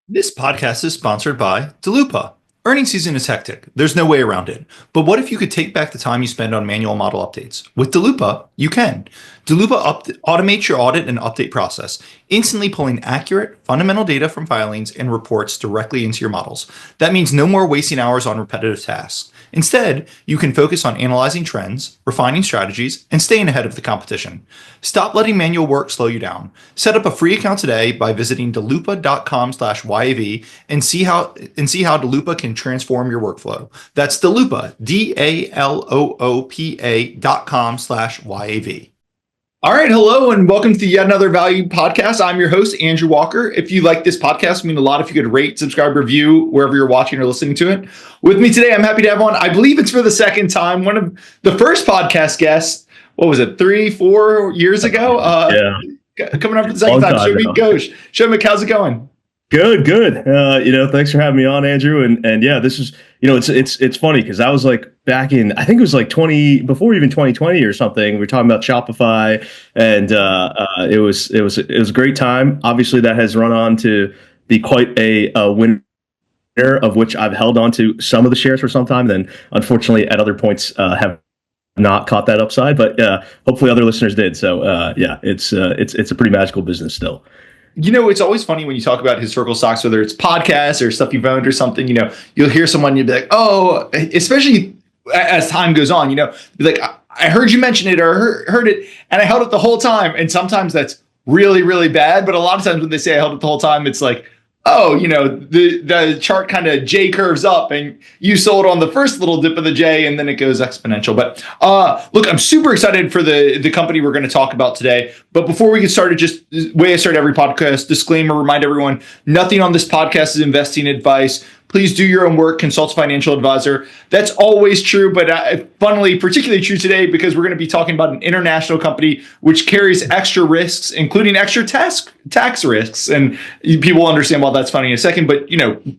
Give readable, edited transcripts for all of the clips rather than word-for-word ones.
This podcast is sponsored by Daloopa. Earnings season is hectic. There's no way around it. But what if you could take back the time you spend on manual model updates? With Daloopa, you can. Automates your audit and update process, instantly pulling accurate, fundamental data from filings and reports directly into your models. That means no more wasting hours on repetitive tasks. Instead, you can focus on analyzing trends, refining strategies, and staying ahead of the competition. Stop letting manual work slow you down. Set up a free account today by visiting daloopa.com/YAV and see how Daloopa can transform your workflow. That's Daloopa, DALOOPA.com/YAV. All right, hello, and welcome to yet another Value Podcast. I'm your host, Andrew Walker. If you like this podcast, it means a lot if you could rate, subscribe, review wherever you're watching or listening to it. With me today, I'm happy to have on, I believe it's for the second time, one of the first podcast guests, what was it, 3-4 years ago? Coming up for the second time, Shomik Ghosh. Shomik, how's it going? Good. Thanks for having me on, Andrew. And yeah, this is, it's funny because I was like back in, I think it was like before even 2020 or something. We were talking about Shopify, and it was a great time. Obviously, that has run on to be quite a winner, of which I've held on to some of the shares for some time. Then, unfortunately, at other points, have not caught that upside, but hopefully other listeners did. So it's a pretty magical business still. You know, it's always funny when you talk about historical stocks, whether it's podcasts or stuff you've owned or something, you'll hear someone, you'll be like, oh, especially as time goes on, be like, I heard you mention it or heard it and I held it the whole time. And sometimes that's really, really bad. But a lot of times when they say I held it the whole time, it's like, oh, the chart kind of J curves up and you sold on the first little dip of the J and then it goes exponential. But look, I'm super excited for the company we're going to talk about today. But before we get started, just the way I start every podcast, disclaimer, remind everyone, nothing on this podcast is investing advice. Please do your own work, consult a financial advisor. That's always true, but funnily, particularly true today because we're going to be talking about an international company which carries extra risks, including extra tax risks. And people will understand why that's funny in a second. But,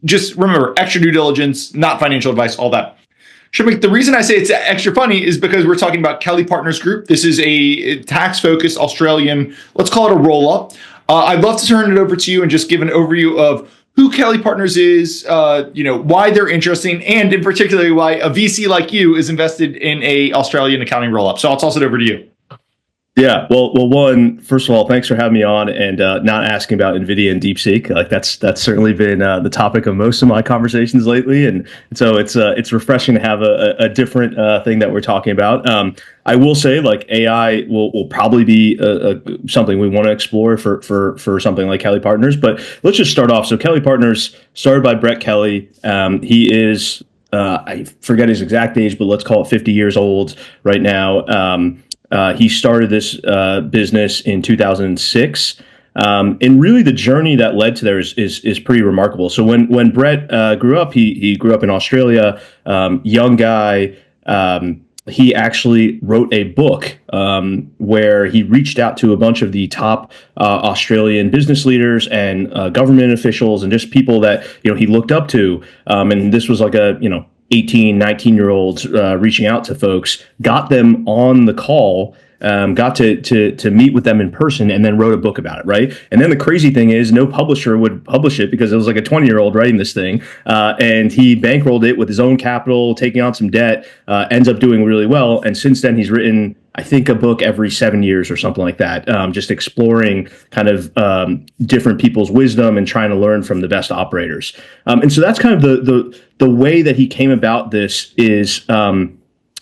just remember, extra due diligence, not financial advice, all that. Shomik, the reason I say it's extra funny is because we're talking about Kelly Partners Group. This is a tax-focused Australian, let's call it a roll-up. I'd love to turn it over to you and just give an overview of who Kelly Partners is, why they're interesting, and in particular, why a VC like you is invested in a Australian accounting roll-up. So I'll toss it over to you. Yeah, well, first of all, thanks for having me on and not asking about NVIDIA and DeepSeek. Like that's certainly been the topic of most of my conversations lately, and so it's refreshing to have a different thing that we're talking about. I will say, like, AI will probably be something we want to explore for something like Kelly Partners. But let's just start off. So Kelly Partners, started by Brett Kelly. He is I forget his exact age, but let's call it 50 years old right now. He started this business in 2006. And really the journey that led to there is pretty remarkable. So when Brett grew up, he grew up in Australia, young guy. He actually wrote a book where he reached out to a bunch of the top Australian business leaders and government officials and just people that he looked up to. And this was like a 18, 19-year-olds reaching out to folks, got them on the call, got to meet with them in person, and then wrote a book about it, right? And then the crazy thing is no publisher would publish it because it was like a 20-year-old writing this thing. And he bankrolled it with his own capital, taking on some debt, ends up doing really well. And since then, he's written, I think, a book every 7 years or something like that, just exploring kind of different people's wisdom and trying to learn from the best operators. And so that's kind of the way that he came about this is,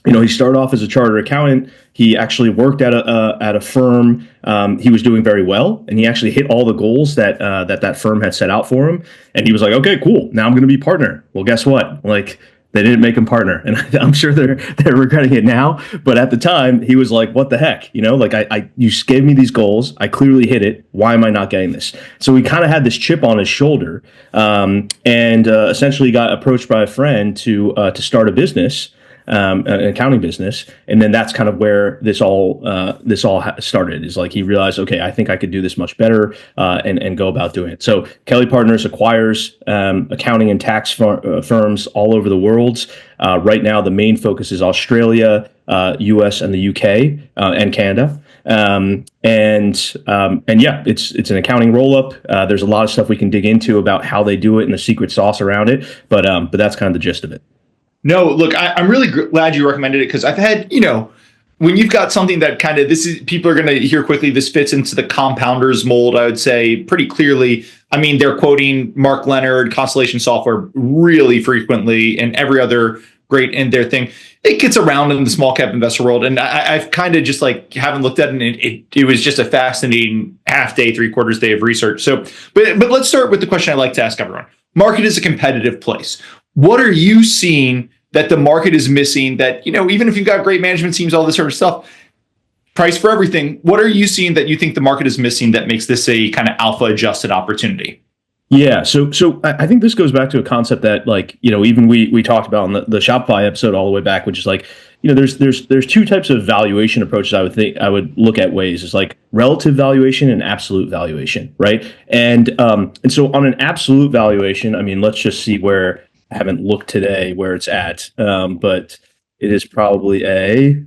he started off as a chartered accountant. He actually worked at a firm. He was doing very well, and he actually hit all the goals that firm had set out for him. And he was like, "Okay, cool. Now I'm going to be partner." Well, guess what? Like, they didn't make him partner, and I'm sure they're regretting it now. But at the time, he was like, "What the heck? Like you gave me these goals. I clearly hit it. Why am I not getting this?" So he kind of had this chip on his shoulder, and essentially got approached by a friend to start a business. An accounting business, and then that's kind of where this all started. Is like he realized, okay, I think I could do this much better, and go about doing it. So Kelly Partners acquires accounting and tax firms all over the world. Right now, the main focus is Australia, U.S., and the U.K. And Canada. And yeah, it's an accounting roll up. There's a lot of stuff we can dig into about how they do it and the secret sauce around it, but that's kind of the gist of it. No, look, I'm really glad you recommended it because I've had, when you've got something that kind of people are going to hear quickly, this fits into the compounders mold, I would say pretty clearly. I mean, they're quoting Mark Leonard, Constellation Software really frequently, and every other great in their thing. It gets around in the small cap investor world. And I've kind of just haven't looked at it, and it was just a fascinating half day, 3/4 day of research. So, but let's start with the question I like to ask everyone. Market is a competitive place. What are you seeing that the market is missing that, even if you've got great management teams, all this sort of stuff, price for everything, what are you seeing that you think the market is missing that makes this a kind of alpha adjusted opportunity? Yeah, so I think this goes back to a concept that even we talked about in the Shopify episode all the way back, which is there's two types of valuation approaches I would look at ways. It's like relative valuation and absolute valuation, right? And so on an absolute valuation, I mean, let's just see where I haven't looked today where it's at, but it is probably it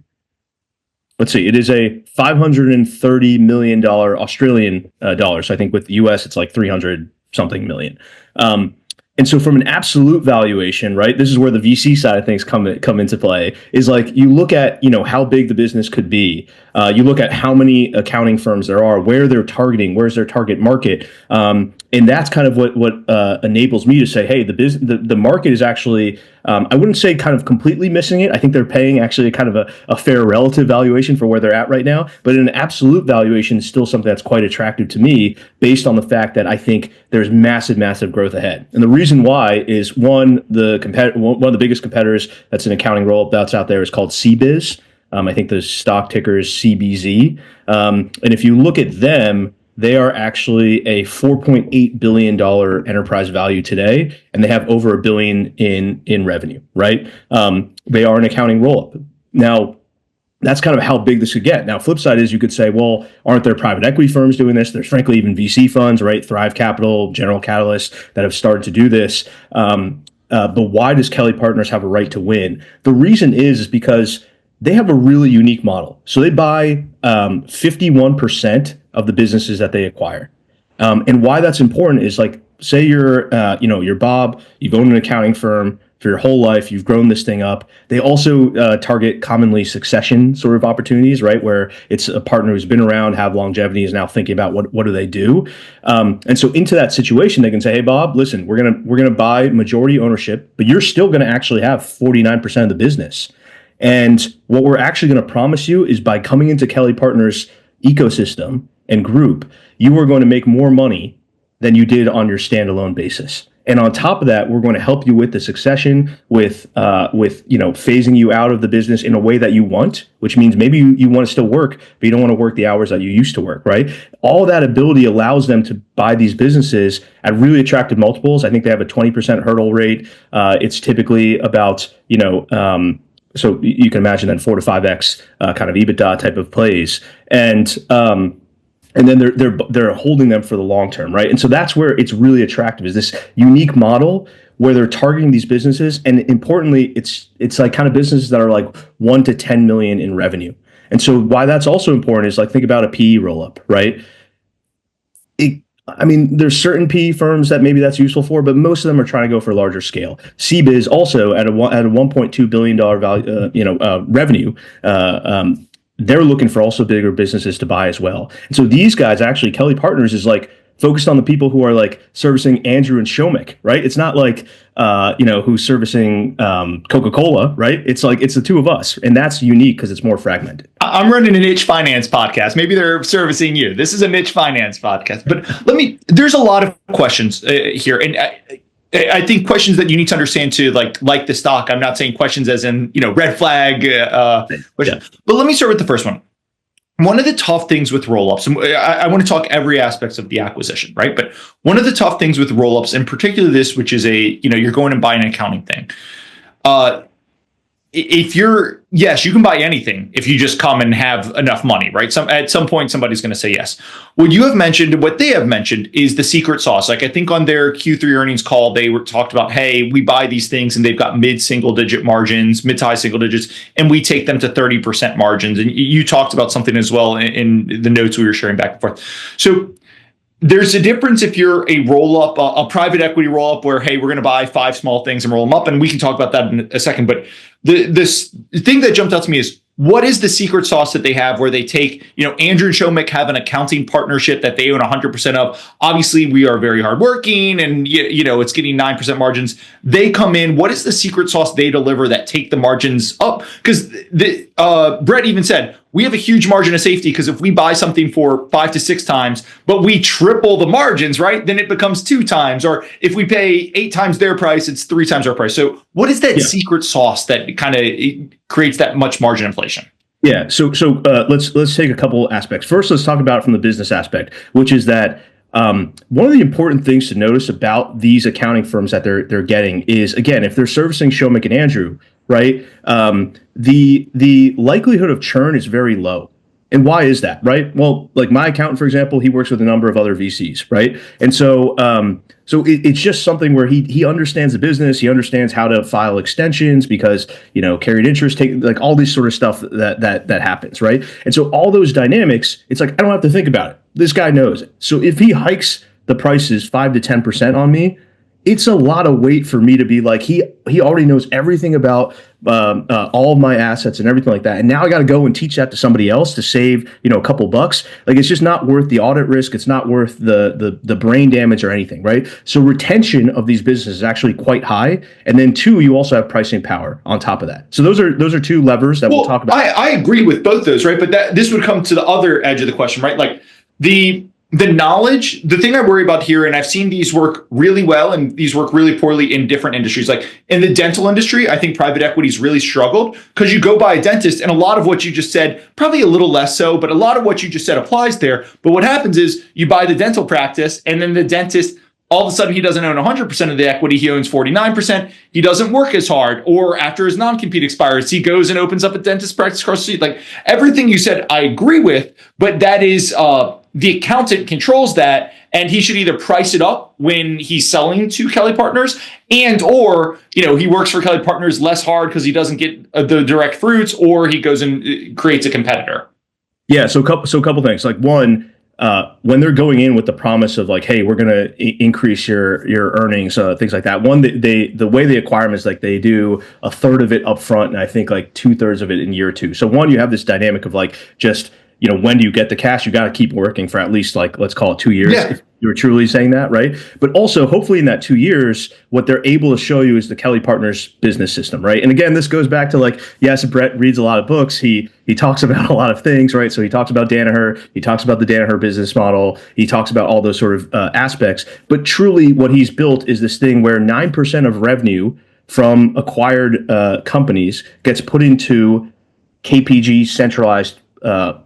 is a $530 million Australian dollars. So I think with the US, it's like 300 something million. And so from an absolute valuation, right, this is where the VC side of things come into play, is you look at, how big the business could be. You look at how many accounting firms there are, where they're targeting, where's their target market. And that's kind of what enables me to say, hey, the market is actually, I wouldn't say kind of completely missing it. I think they're paying actually kind of a fair relative valuation for where they're at right now. But an absolute valuation is still something that's quite attractive to me based on the fact that I think there's massive, massive growth ahead. And the reason why is one of the biggest competitors that's an accounting roll-up that's out there is called CBiz. I think the stock ticker is CBZ. And if you look at them, they are actually a $4.8 billion enterprise value today, and they have over $1 billion in revenue, right? They are an accounting roll-up. Now, that's kind of how big this could get. Now, flip side is you could say, well, aren't there private equity firms doing this? There's frankly even VC funds, right? Thrive Capital, General Catalyst that have started to do this. But why does Kelly Partners have a right to win? The reason is because they have a really unique model. So they buy 51% of the businesses that they acquire. And why that's important is say you're Bob, you've owned an accounting firm for your whole life, you've grown this thing up. They also target commonly succession sort of opportunities, right? Where it's a partner who's been around, have longevity, is now thinking about what do they do. And so into that situation, they can say, hey, Bob, listen, we're gonna buy majority ownership, but you're still gonna actually have 49% of the business. And what we're actually going to promise you is by coming into Kelly Partners ecosystem and group, you are going to make more money than you did on your standalone basis. And on top of that, we're going to help you with the succession, with phasing you out of the business in a way that you want, which means maybe you want to still work, but you don't want to work the hours that you used to work, right? All that ability allows them to buy these businesses at really attractive multiples. I think they have a 20% hurdle rate. It's typically about, so you can imagine that 4 to 5x kind of EBITDA type of plays, and then they're holding them for the long term, right? And so that's where it's really attractive, is this unique model where they're targeting these businesses, and importantly, it's like kind of businesses that are like 1 to 10 million in revenue. And so why that's also important is think about a PE roll up, right? There's certain PE firms that maybe that's useful for, but most of them are trying to go for larger scale. CBiz also at a $1.2 billion value, revenue. They're looking for also bigger businesses to buy as well. And so these guys, actually, Kelly Partners is focused on the people who are servicing Andrew and Shomik, right? It's not who's servicing Coca-Cola, right? It's the two of us, and that's unique because it's more fragmented. I'm running a niche finance podcast. Maybe they're servicing you. This is a niche finance podcast, but there's a lot of questions here, and I think questions that you need to understand to like the stock. I'm not saying questions as in red flag questions, but let me start with the first one. One of the tough things with roll-ups, and I want to talk every aspects of the acquisition, right? But one of the tough things with roll-ups, in particular this, which is you're going and buying an accounting thing. if you're, yes, you can buy anything if you just come and have enough money, right? At some point, somebody's going to say yes. What they have mentioned is the secret sauce. Like I think on their Q3 earnings call, they talked about, hey, we buy these things and they've got mid to high single digits, and we take them to 30% margins. And you talked about something as well in the notes we were sharing back and forth. So there's a difference if you're a roll-up, a private equity roll-up where, hey, we're going to buy 5 small things and roll them up. And we can talk about that in a second. But this thing that jumped out to me is, what is the secret sauce that they have where they take, Andrew and Shomik have an accounting partnership that they own 100% of. Obviously, we are very hardworking and, it's getting 9% margins. They come in. What is the secret sauce they deliver that take the margins up? Because Brett even said, we have a huge margin of safety because if we buy something for 5 to 6 times, but we triple the margins, right? Then it becomes 2 times. Or if we pay 8 times their price, it's 3 times our price. So what is that secret sauce that kind of creates that much margin inflation? Yeah. So let's take a couple aspects. First, let's talk about it from the business aspect, which is that one of the important things to notice about these accounting firms that they're getting is, again, if they're servicing Shomik and Andrew, right? The likelihood of churn is very low. And why is that, right? Well, like my accountant, for example, he works with a number of other VCs, right? And so it's just something where he understands the business, he understands how to file extensions because, carried interest, like all these sort of stuff that happens, right? And so all those dynamics, it's like, I don't have to think about it. This guy knows it. So if he hikes the prices 5 to 10% on me, it's a lot of weight for me to be like, he already knows everything about all of my assets and everything like that. And now I got to go and teach that to somebody else to save, a couple bucks. Like, it's just not worth the audit risk. It's not worth the brain damage or anything, right? So retention of these businesses is actually quite high. And then 2, you also have pricing power on top of that. So those are 2 levers that we'll talk about. I agree with both those, right? But this would come to the other edge of the question, right? Like the knowledge, the thing I worry about here, and I've seen these work really well and these work really poorly in different industries. Like in the dental industry, I think private equity's really struggled because you go by a dentist and a lot of what you just said, probably a little less so, but a lot of what you just said applies there. But what happens is you buy the dental practice and then the dentist, all of a sudden he doesn't own 100% of the equity, he owns 49%. He doesn't work as hard. Or after his non-compete expires, he goes and opens up a dentist practice across the street. Like everything you said, I agree with, but that is, the accountant controls that, and he should either price it up when he's selling to Kelly Partners or he works for Kelly Partners less hard because he doesn't get the direct fruits, or he goes and creates a competitor. Yeah. So a couple things. Like one, when they're going in with the promise of like, hey, we're going to increase your earnings, things like that. One, the way they acquire them is like they do a third of it up front, and I think like 2/3 of it in year 2. So one, you have this dynamic of like just, when do you get the cash? You got to keep working for at least like, let's call it 2 years. Yeah. If you're truly saying that, right? But also, hopefully in that 2 years, what they're able to show you is the Kelly Partners business system, right? And again, this goes back to like, yes, Brett reads a lot of books. He talks about a lot of things, right? So he talks about Danaher. He talks about the Danaher business model. He talks about all those sort of aspects. But truly what he's built is this thing where 9% of revenue from acquired companies gets put into KPG centralized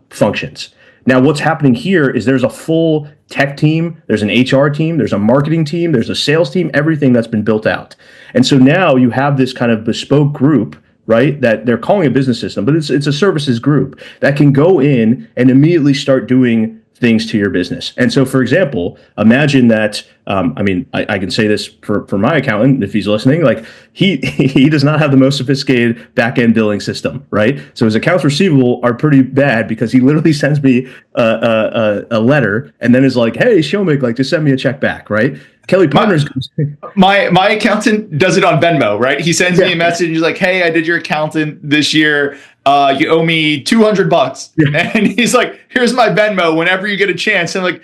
functions. Now, what's happening here is there's a full tech team, there's an HR team, there's a marketing team, there's a sales team, everything that's been built out. And so now you have this kind of bespoke group, right, that they're calling a business system, but it's a services group that can go in and immediately start doing things to your business. And so, for example, imagine that, I can say this for my accountant, if he's listening, like he does not have the most sophisticated back-end billing system, right? So his accounts receivable are pretty bad because he literally sends me a letter and then is like, hey, Shomik, like just send me a check back, right? Kelly Partners. My accountant does it on Venmo, right? He sends me a message and he's like, hey, I did your accountant this year. You owe me $200. Yeah. And he's like, here's my Venmo whenever you get a chance. And I'm like,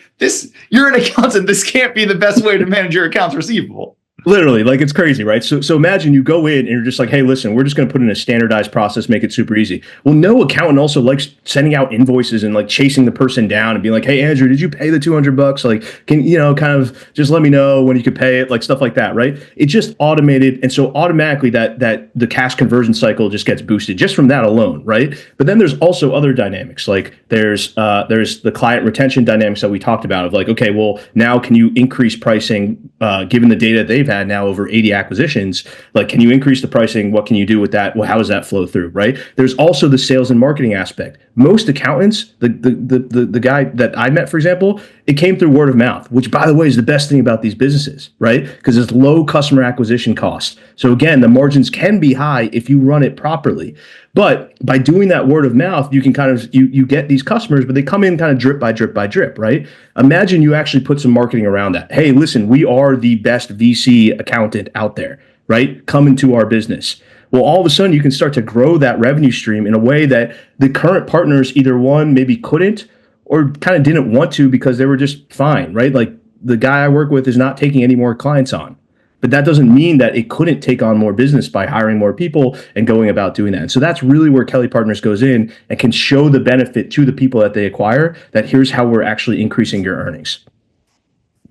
you're an accountant. This can't be the best way to manage your accounts receivable. Literally, like it's crazy, right? So imagine you go in and you're just like, hey, listen, we're just going to put in a standardized process, make it super easy. Well, no accountant also likes sending out invoices and like chasing the person down and being like, hey, Andrew, did you pay the $200? Like, can kind of just let me know when you could pay it, like stuff like that, right? It just automated, and so automatically that the cash conversion cycle just gets boosted just from that alone, right? But then there's also other dynamics, like there's the client retention dynamics that we talked about of like, okay, well, now can you increase pricing given the data they've they've had now over 80 acquisitions. Like, can you increase the pricing? What can you do with that? Well, how does that flow through, right? There's also the sales and marketing aspect. Most accountants, the guy that I met, for example, it came through word of mouth, which, by the way, is the best thing about these businesses, right? Because it's low customer acquisition costs. So again, the margins can be high if you run it properly. But by doing that word of mouth, you can kind of, you get these customers, but they come in kind of drip by drip by drip, right? Imagine you actually put some marketing around that. Hey, listen, we are the best VC accountant out there, right? Come into our business. Well, all of a sudden you can start to grow that revenue stream in a way that the current partners either one, maybe couldn't, or kind of didn't want to because they were just fine, right? Like the guy I work with is not taking any more clients on. But that doesn't mean that it couldn't take on more business by hiring more people and going about doing that. And so that's really where Kelly Partners goes in and can show the benefit to the people that they acquire, that here's how we're actually increasing your earnings.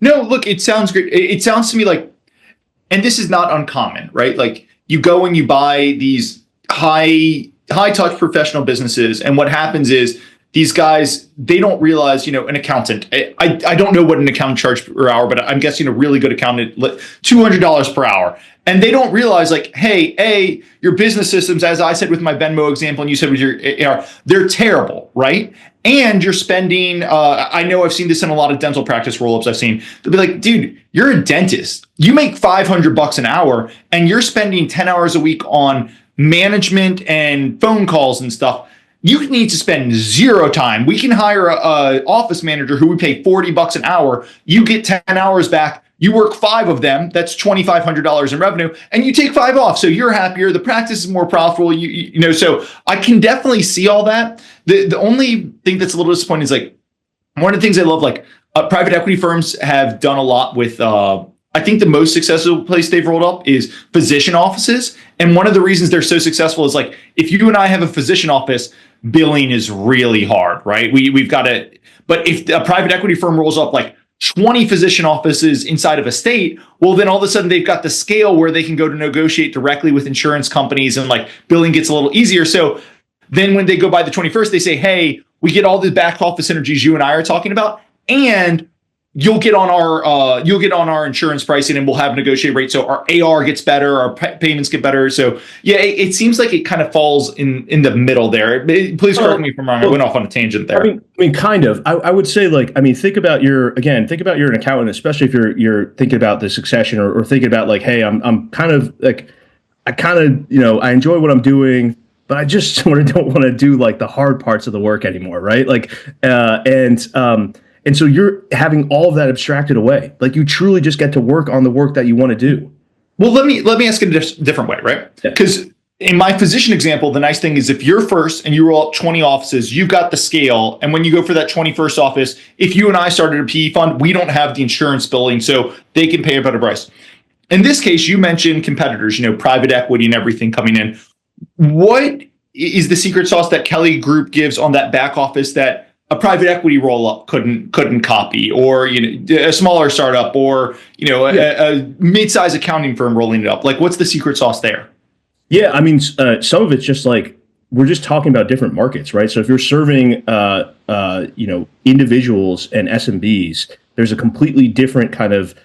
No, look, it sounds great. It sounds to me like, and this is not uncommon, right? Like you go and you buy these high touch professional businesses, and what happens is these guys, they don't realize, an accountant, I don't know what an accountant charges per hour, but I'm guessing a really good accountant, $200 per hour. And they don't realize like, hey, your business systems, as I said with my Venmo example, and you said with your AR, they're terrible, right? And you're spending, I know I've seen this in a lot of dental practice roll-ups I've seen. They'll be like, dude, you're a dentist. You make $500 an hour and you're spending 10 hours a week on management and phone calls and stuff. You need to spend zero time. We can hire a office manager who we pay $40 an hour. You get 10 hours back. You work 5 of them. That's $2,500 in revenue, and you take 5 off. So you're happier. The practice is more profitable. So I can definitely see all that. The only thing that's a little disappointing is like one of the things I love, like private equity firms have done a lot with. I think the most successful place they've rolled up is physician offices. And one of the reasons they're so successful is like, if you and I have a physician office, billing is really hard, right? We've got to, but if a private equity firm rolls up like 20 physician offices inside of a state, well, then all of a sudden they've got the scale where they can go to negotiate directly with insurance companies and like billing gets a little easier. So then when they go by the 21st, they say, hey, we get all the back office synergies you and I are talking about, and you'll get on our insurance pricing, and we'll have negotiated rates. So our AR gets better, our payments get better. So yeah, it seems like it kind of falls in the middle there. Please correct me if I'm wrong. I went off on a tangent there. I mean, kind of. I would say think about you're an accountant, especially if you're thinking about the succession or thinking about like, hey, I'm kind of like, I enjoy what I'm doing, but I just sort of don't want to do like the hard parts of the work anymore, right? Like, and so you're having all of that abstracted away. Like you truly just get to work on the work that you want to do. Well, let me ask it a different way, right? Because in my physician example, the nice thing is if you're first and you roll up 20 offices, you've got the scale. And when you go for that 21st office, if you and I started a PE fund, we don't have the insurance billing, so they can pay a better price. In this case, you mentioned competitors, private equity and everything coming in. What is the secret sauce that Kelly Group gives on that back office that a private equity roll-up couldn't copy, or a smaller startup, or a mid-size accounting firm rolling it up? Like, what's the secret sauce there? Yeah, I mean, some of it's just like we're just talking about different markets, right? So if you're serving individuals and SMBs, there's a completely different kind of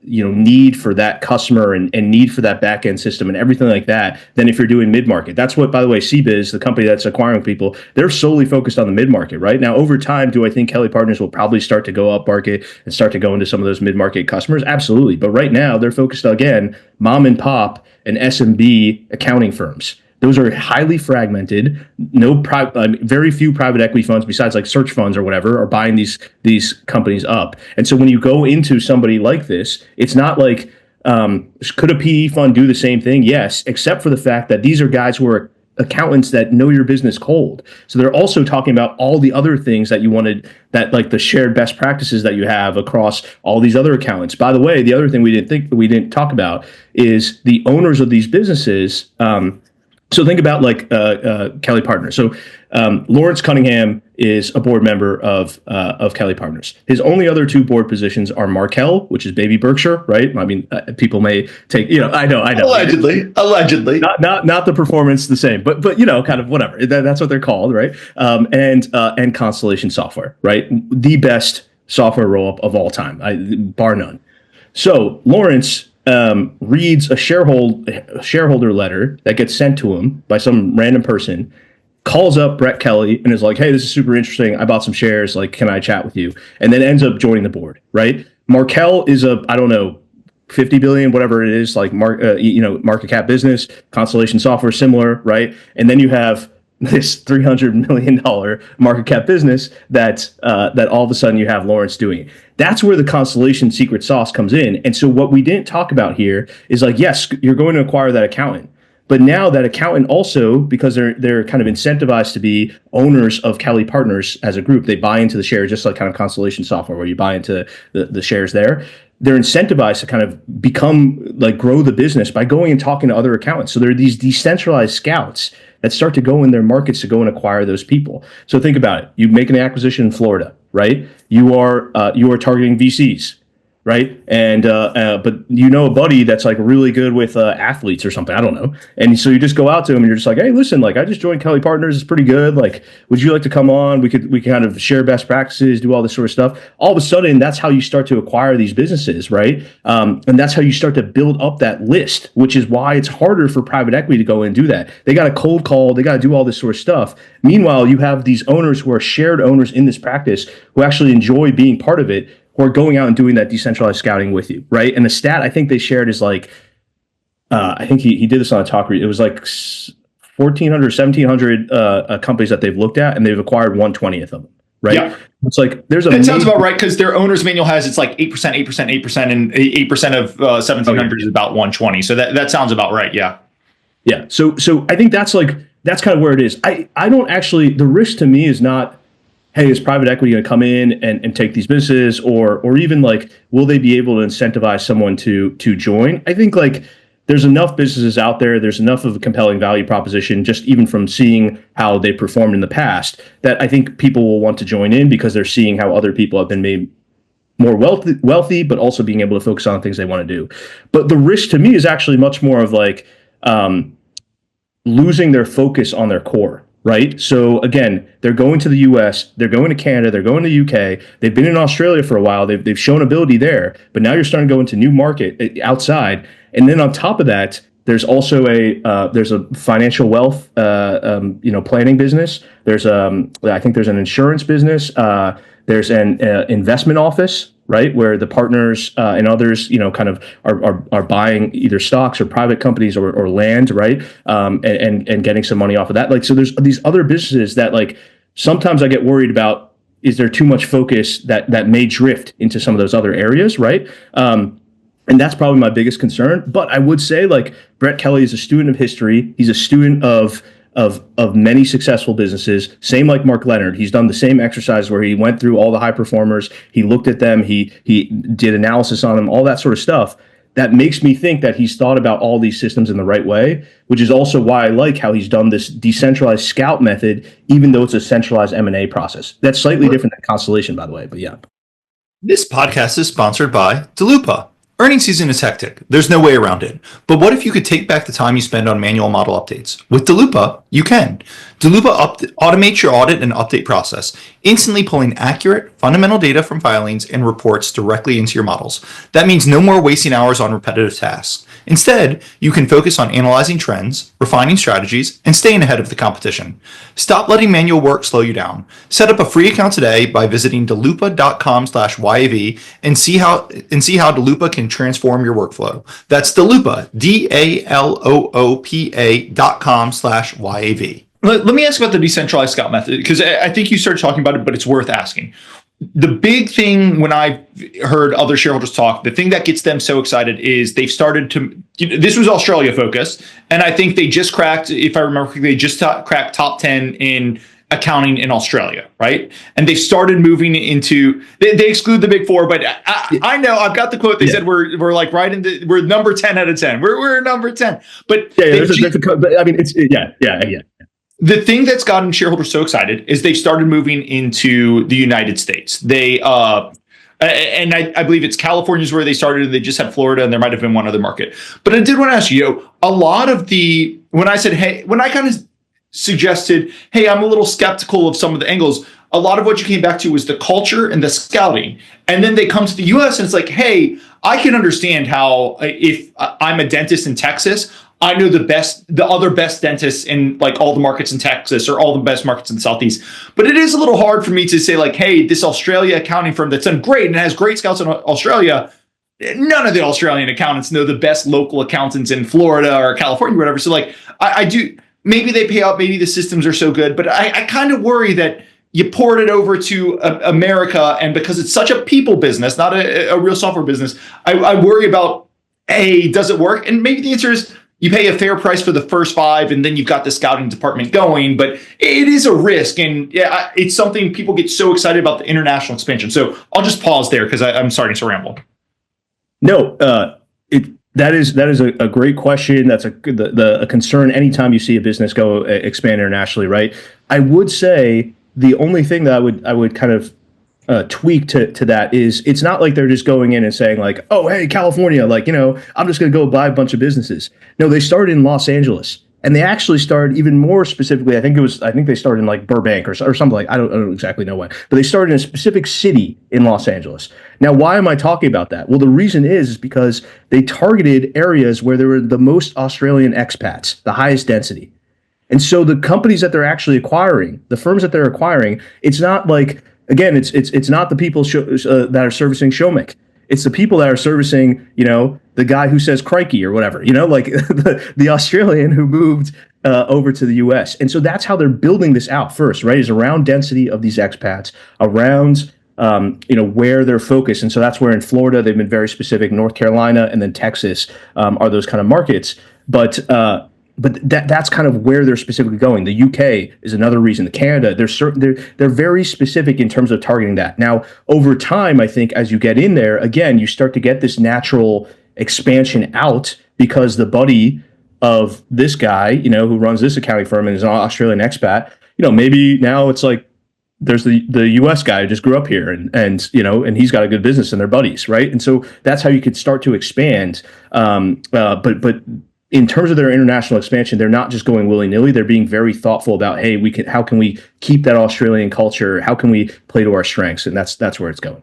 need for that customer and need for that back end system and everything like that than if you're doing mid-market. That's what, by the way, CBiz, the company that's acquiring people, they're solely focused on the mid-market, right? Now, over time, do I think Kelly Partners will probably start to go up market and start to go into some of those mid-market customers? Absolutely. But right now, they're focused, again, mom and pop and SMB accounting firms. Those are highly fragmented. Very few private equity funds, besides like search funds or whatever, are buying these companies up. And so when you go into somebody like this, it's not like could a PE fund do the same thing? Yes, except for the fact that these are guys who are accountants that know your business cold. So they're also talking about all the other things that you wanted, that like the shared best practices that you have across all these other accountants. By the way, the other thing we didn't talk about is the owners of these businesses. So think about like Kelly Partners. So Lawrence Cunningham is a board member of Kelly Partners. His only other 2 board positions are Markel, which is Baby Berkshire, right? I mean, people may take, I know. Allegedly. Not the performance the same, but kind of whatever. That's what they're called, right? And Constellation Software, right? The best software roll-up of all time, bar none. So Lawrence reads a shareholder letter that gets sent to him by some random person, calls up Brett Kelly and is like, hey, this is super interesting. I bought some shares. Like, can I chat with you? And then ends up joining the board, right? Markel is I don't know, 50 billion, whatever it is, like market cap business. Constellation Software, similar, right? And then you have this $300 million market cap business that all of a sudden you have Lawrence doing. That's where the Constellation secret sauce comes in. And so what we didn't talk about here is like, yes, you're going to acquire that accountant. But now that accountant also, because they're kind of incentivized to be owners of Kelly Partners as a group, they buy into the shares, just like kind of Constellation Software, where you buy into the shares there. They're incentivized to kind of grow the business by going and talking to other accountants. So there are these decentralized scouts that start to go in their markets to go and acquire those people. So think about it. You make an acquisition in Florida, right? You are targeting VCs. Right. And but a buddy that's like really good with athletes or something. I don't know. And so you just go out to him and you're just like, hey, listen, like I just joined Kelly Partners. It's pretty good. Like, would you like to come on? We can kind of share best practices, do all this sort of stuff. All of a sudden, that's how you start to acquire these businesses. Right. And that's how you start to build up that list, which is why it's harder for private equity to go in and do that. They got to cold call. They got to do all this sort of stuff. Meanwhile, you have these owners who are shared owners in this practice who actually enjoy being part of it, or going out and doing that decentralized scouting with you, right? And the stat I think they shared is like, I think he did this on a talk. It was like 1,400, 1,700 companies that they've looked at, and they've acquired 1/20th of them, right? Yeah. It's like there's a. That sounds about right, because their owner's manual has it's like 8%, 8%, 8%, and 8% of 1,700 is about 120. So that sounds about right. Yeah. Yeah. So I think that's kind of where it is. I don't actually, the risk to me is not, hey, is private equity going to come in and take these businesses, or even like, will they be able to incentivize someone to join? I think like there's enough businesses out there, there's enough of a compelling value proposition, just even from seeing how they performed in the past, that I think people will want to join in because they're seeing how other people have been made more wealthy, but also being able to focus on things they want to do. But the risk to me is actually much more of like losing their focus on their core. Right. So again, they're going to the US, they're going to Canada, they're going to the UK. They've been in Australia for a while. They've shown ability there, but now you're starting to go into new market outside. And then on top of that, there's also there's a financial wealth planning business. There's I think there's an insurance business. There's an investment office, right, where the partners and others, kind of are buying either stocks or private companies or land, right, and getting some money off of that. Like, so there's these other businesses that, like, sometimes I get worried about, is there too much focus that may drift into some of those other areas, right? And that's probably my biggest concern. But I would say, like, Brett Kelly is a student of history. He's a student of many successful businesses. Same like Mark Leonard. He's done the same exercise where he went through all the high performers. He looked at them. He did analysis on them, all that sort of stuff. That makes me think that he's thought about all these systems in the right way, which is also why I like how he's done this decentralized scout method, even though it's a centralized M&A process. That's slightly different than Constellation, by the way, but yeah. This podcast is sponsored by Daloopa. Earnings season is hectic. There's no way around it. But what if you could take back the time you spend on manual model updates? With Daloopa, you can. Daloopa automates your audit and update process, instantly pulling accurate, fundamental data from filings and reports directly into your models. That means no more wasting hours on repetitive tasks. Instead, you can focus on analyzing trends, refining strategies, and staying ahead of the competition. Stop letting manual work slow you down. Set up a free account today by visiting daloopa.com/YAV and see how Daloopa can transform your workflow. That's Daloopa, DALOOPA.com/YAV. Let me ask about the decentralized scout method, because I think you started talking about it, but it's worth asking. The big thing when I've heard other shareholders talk, the thing that gets them so excited is they've started to, this was Australia focused, and I think they just cracked, if I remember correctly, they just cracked top 10 in accounting in Australia, right? And they started moving into, they exclude the big four, but I know, I've got the quote, they said we're like right in the, we're number 10 out of 10. We're number 10. But the thing that's gotten shareholders so excited is they started moving into the United States. They and I believe it's California's where they started, and they just had Florida, and there might have been one other market. But I did want to ask you, a lot of when I kind of suggested, hey, I'm a little skeptical of some of the angles, a lot of what you came back to was the culture and the scouting. And then they come to the US and it's like, hey, I can understand how if I'm a dentist in Texas, I know the other best dentists in like all the markets in Texas or all the best markets in the Southeast. But it is a little hard for me to say like, hey, this Australia accounting firm that's done great and has great scouts in Australia, none of the Australian accountants know the best local accountants in Florida or California or whatever. So like I do, maybe they pay up, maybe the systems are so good, but I kind of worry that you poured it over to America, and because it's such a people business, not a real software business, I worry about, does it work? And maybe the answer is you pay a fair price for the first 5, and then you've got the scouting department going, but it is a risk. And yeah, it's something people get so excited about, the international expansion. So I'll just pause there because I'm starting to ramble. No, that is a great question. That's a concern anytime you see a business go expand internationally, right? I would say the only thing that I would kind of tweak to that is it's not like they're just going in and saying like, oh, hey, California, like, I'm just going to go buy a bunch of businesses. No, they started in Los Angeles, and they actually started even more specifically. I think they started in like Burbank or something like, I don't exactly know when, but they started in a specific city in Los Angeles. Now, why am I talking about that? Well, the reason is because they targeted areas where there were the most Australian expats, the highest density. And so the companies that they're actually acquiring, the firms that they're acquiring, it's not like, again, it's not the people that are servicing Shomik. It's the people that are servicing, the guy who says crikey or whatever, like the Australian who moved over to the US. And so that's how they're building this out first, right? Is around density of these expats, around where they're focused. And so that's where in Florida, they've been very specific. North Carolina and then Texas are those kind of markets. But that's kind of where they're specifically going. The UK is another reason. Canada, they're very specific in terms of targeting that. Now, over time, I think as you get in there, again, you start to get this natural expansion out because the buddy of this guy, who runs this accounting firm and is an Australian expat, maybe now it's like there's the US guy who just grew up here and he's got a good business and they're buddies, right? And so that's how you could start to expand. But in terms of their international expansion, they're not just going willy-nilly. They're being very thoughtful about, hey, how can we keep that Australian culture? How can we play to our strengths? And that's where it's going.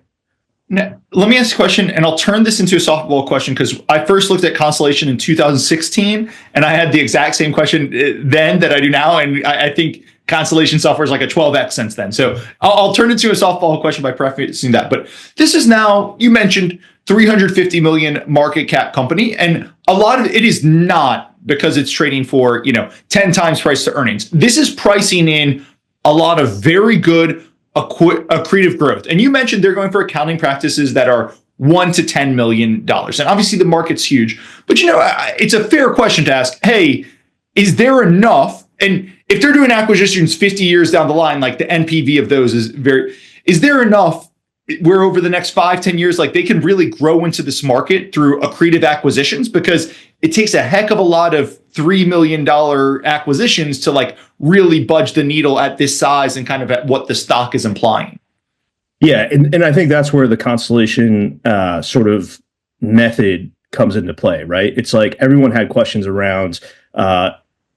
Now, let me ask a question, and I'll turn this into a softball question because I first looked at Constellation in 2016, and I had the exact same question then that I do now, and I think Constellation software is like a 12x since then. So I'll turn it to a softball question by prefacing that. But this is now, you mentioned, 350 million market cap company, and a lot of it is not because it's trading for 10 times price to earnings. This is pricing in a lot of very good accretive growth. And you mentioned they're going for accounting practices that are $1 to $10 million. And obviously the market's huge, but it's a fair question to ask, hey, is there enough? And if they're doing acquisitions 50 years down the line, like the NPV of those is there enough where over the next 5-10 years, like they can really grow into this market through accretive acquisitions? Because it takes a heck of a lot of $3 million acquisitions to like really budge the needle at this size and kind of at what the stock is implying. Yeah. And I think that's where the Constellation sort of method comes into play, right? It's like everyone had questions around,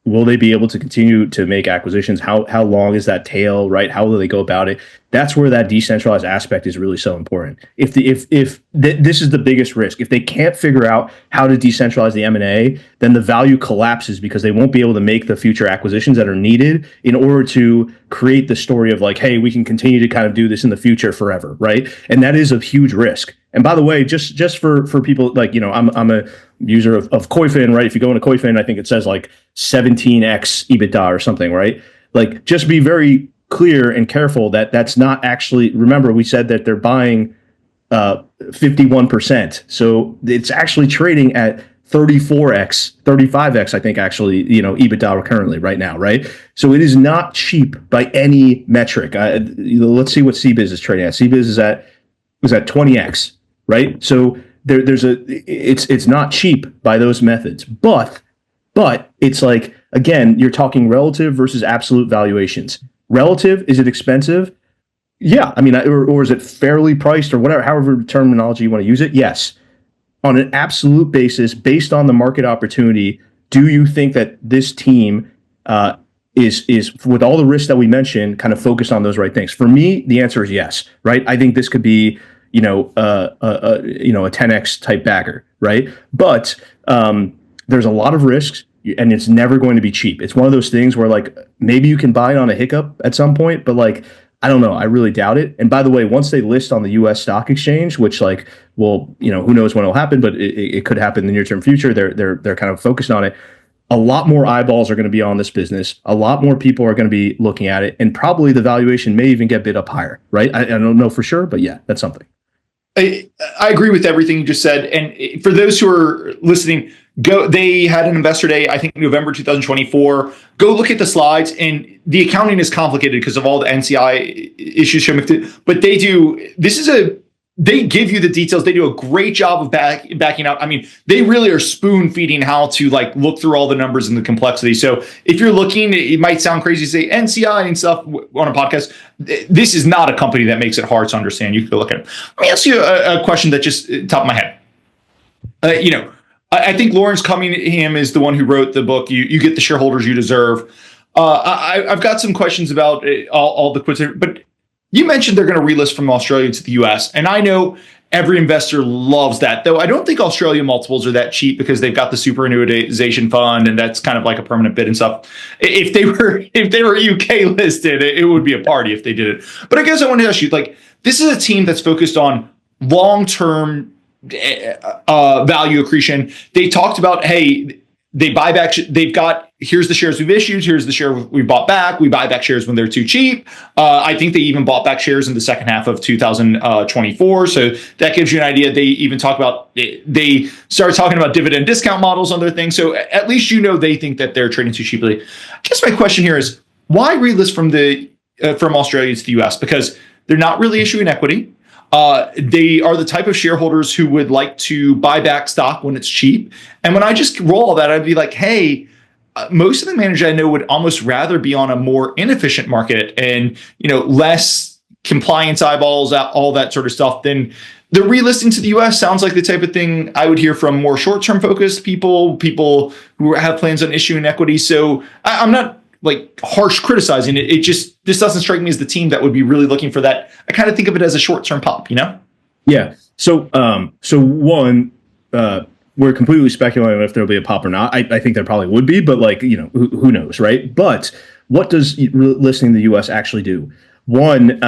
will they be able to continue to make acquisitions? How long is that tail, right? How will they go about it? That's where that decentralized aspect is really so important. If this is the biggest risk, if they can't figure out how to decentralize the M&A, then the value collapses because they won't be able to make the future acquisitions that are needed in order to create the story of like, hey, we can continue to kind of do this in the future forever, right? And that is a huge risk. And by the way, just for people like, I'm a user of Koifin, right? If you go into Koifin, I think it says like 17x EBITDA or something, right? Like just be very clear and careful that that's not actually, remember we said that they're buying 51%. So it's actually trading at 34x, 35x, I think actually, EBITDA currently right now, right? So it is not cheap by any metric. Let's see what CBiz is trading at. CBiz is at 20x, right? So it's not cheap by those methods, but it's like, again, you're talking relative versus absolute valuations. Relative, is it expensive? Yeah. I mean, or is it fairly priced or whatever, however terminology you want to use it? Yes. On an absolute basis, based on the market opportunity, do you think that this team is with all the risks that we mentioned, kind of focused on those right things? For me, the answer is yes, right? I think this could be, a 10x type bagger, right? But there's a lot of risks, and it's never going to be cheap. It's one of those things where like maybe you can buy it on a hiccup at some point, but like I don't know, I really doubt it. And by the way, once they list on the U.S. stock exchange, which like, well, who knows when it'll happen, but it could happen in the near term future. They're kind of focused on it. A lot more eyeballs are going to be on this business. A lot more people are going to be looking at it, and probably the valuation may even get bid up higher, right? I don't know for sure, but yeah, that's something. I agree with everything you just said. And for those who are listening, they had an investor day, I think November 2024. Go look at the slides, and the accounting is complicated because of all the NCI issues. But they give you the details. They do a great job of backing out. I mean, they really are spoon feeding how to like look through all the numbers and the complexity. So if you're looking, it might sound crazy to say NCI and stuff on a podcast. This is not a company that makes it hard to understand. You can go look at it. Let me ask you a question that just top of my head. I think Lawrence Cunningham is the one who wrote the book, You Get the Shareholders You Deserve. I've got some questions about all the quits, but you mentioned they're going to relist from Australia to the US. And I know every investor loves that, though I don't think Australia multiples are that cheap because they've got the superannuitization fund, and that's kind of like a permanent bid and stuff. If they were UK listed, it would be a party if they did it. But I guess I want to ask you, like, this is a team that's focused on long-term value accretion. They talked about, hey, they buy back. They've got, here's the shares we've issued. Here's the share we bought back. We buy back shares when they're too cheap. I think they even bought back shares in the second half of 2024. So that gives you an idea. They even talk about, they started talking about dividend discount models on their things. So at least they think that they're trading too cheaply. I guess my question here is, why relist from Australia to the US? Because they're not really issuing equity. They are the type of shareholders who would like to buy back stock when it's cheap. And when I just roll all that, I'd be like, hey, most of the managers I know would almost rather be on a more inefficient market and, less compliance eyeballs, all that sort of stuff. Then the relisting to the US sounds like the type of thing I would hear from more short-term focused people who have plans on issuing equity. So I'm not like harsh criticizing it. This doesn't strike me as the team that would be really looking for that. I kind of think of it as a short-term pop, Yeah. So one, we're completely speculating if there'll be a pop or not. I think there probably would be, but like, who knows, right? But what does listing the US actually do? One,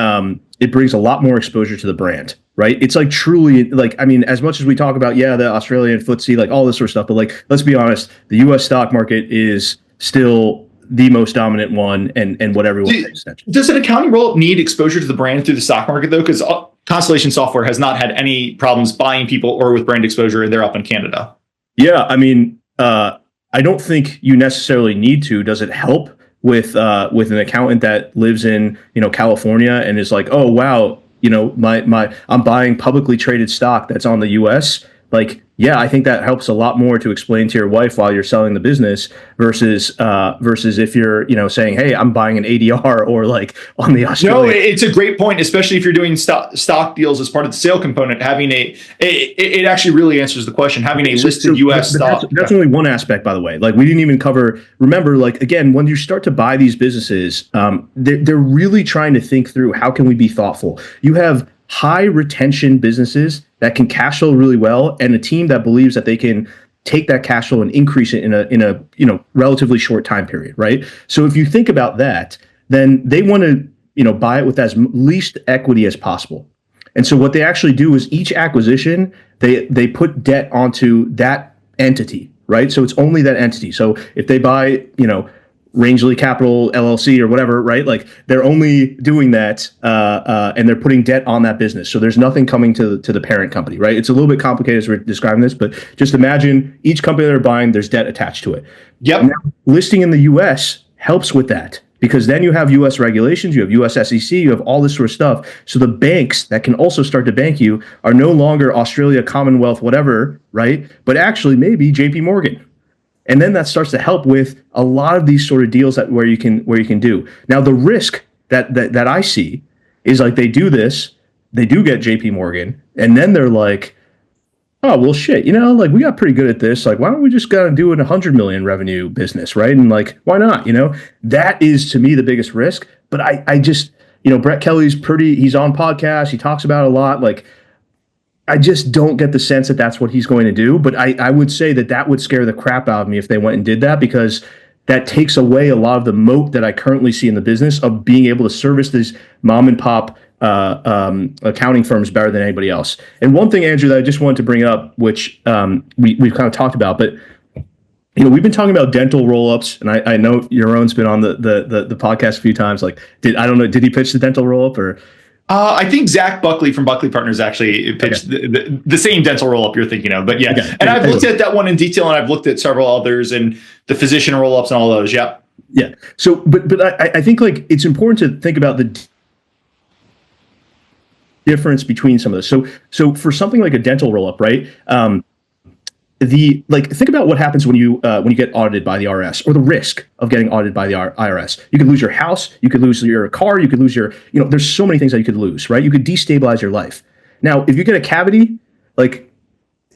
it brings a lot more exposure to the brand, right? It's like truly, like, I mean, as much as we talk about, the Australian FTSE, like all this sort of stuff, but like, let's be honest, the US stock market is still the most dominant one, and what everyone pays attention. Does an accounting roll-up need exposure to the brand through the stock market, though? Because Constellation Software has not had any problems buying people or with brand exposure, and they're up in Canada. Yeah, I mean, I don't think you necessarily need to. Does it help with an accountant that lives in California and is like, oh wow, I'm buying publicly traded stock that's on the U.S. Like, yeah, I think that helps a lot more to explain to your wife while you're selling the business versus if you're saying, hey, I'm buying an ADR or like on the Australian. No, it's a great point, especially if you're doing stock deals as part of the sale component. Having it actually really answers the question. Having a listed U.S. stock. That's only one aspect, by the way. Like, we didn't even cover. Remember, like, again, when you start to buy these businesses, they're really trying to think through how can we be thoughtful. You have high retention businesses that can cash flow really well, and a team that believes that they can take that cash flow and increase it in a relatively short time period, right? So if you think about that, then they want to buy it with as least equity as possible. And so what they actually do is each acquisition, they put debt onto that entity, right? So it's only that entity. So if they buy, Rangeley Capital LLC or whatever, right? Like, they're only doing that and they're putting debt on that business. So there's nothing coming to the parent company, right? It's a little bit complicated as we're describing this, but just imagine each company they're buying, there's debt attached to it. Yep. Now, listing in the US helps with that, because then you have US regulations, you have US SEC, you have all this sort of stuff. So the banks that can also start to bank you are no longer Australia, Commonwealth, whatever, right? But actually maybe JP Morgan. And then that starts to help with a lot of these sort of deals where you can do. Now, the risk that I see is, like, they do this, they do get JP Morgan, and then they're like, oh, well, shit, like we got pretty good at this. Like, why don't we just go and do an 100 million revenue business, right? And like, why not? That is to me the biggest risk. But I just, Brett Kelly's he's on podcasts. He talks about it a lot. Like, I just don't get the sense that that's what he's going to do. But I would say that would scare the crap out of me if they went and did that, because that takes away a lot of the moat that I currently see in the business of being able to service these mom and pop accounting firms better than anybody else. And one thing, Andrew, that I just wanted to bring up, which we've kind of talked about, but we've been talking about dental roll-ups, and I know Yaron's been on the podcast a few times. Like, did he pitch the dental roll-up or? I think Zach Buckley from Buckley Partners actually pitched the same dental roll-up you're thinking of. But yeah, and I've looked at that one in detail, and I've looked at several others and the physician roll-ups and all those. Yeah. Yeah. So, but I think like it's important to think about the difference between some of those. So for something like a dental roll-up, right? Think about what happens when you get audited by the IRS, or the risk of getting audited by the IRS. You could lose your house, you could lose your car, you could lose your, there's so many things that you could lose, right? You could destabilize your life. Now, if you get a cavity, like,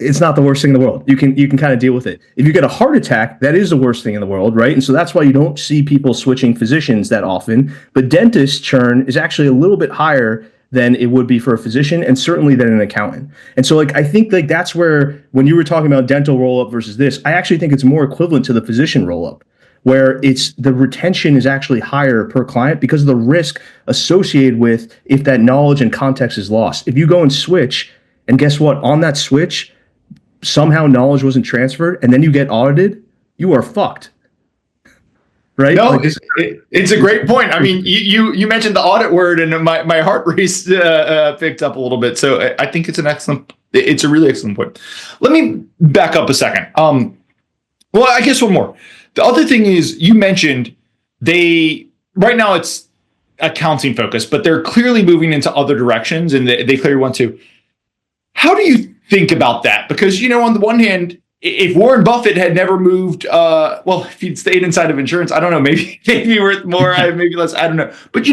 it's not the worst thing in the world. You can kind of deal with it. If you get a heart attack, that is the worst thing in the world, right? And so that's why you don't see people switching physicians that often. But dentist churn is actually a little bit higher than it would be for a physician, and certainly than an accountant. And so like I think like that's where, when you were talking about dental roll-up versus this, I actually think it's more equivalent to the physician roll-up, where it's the retention is actually higher per client because of the risk associated with if that knowledge and context is lost. If you go and switch, and guess what? On that switch, somehow knowledge wasn't transferred, and then you get audited, you are fucked. Right? No, like, it's a great point. I mean, you mentioned the audit word, and my heart race picked up a little bit. So I think it's a really excellent point. Let me back up a second. Well, I guess one more. The other thing is, you mentioned right now it's accounting focused, but they're clearly moving into other directions, and they clearly want to. How do you think about that? Because, on the one hand, if Warren Buffett had never moved, if he'd stayed inside of insurance, I don't know, maybe worth more, maybe less, I don't know. But,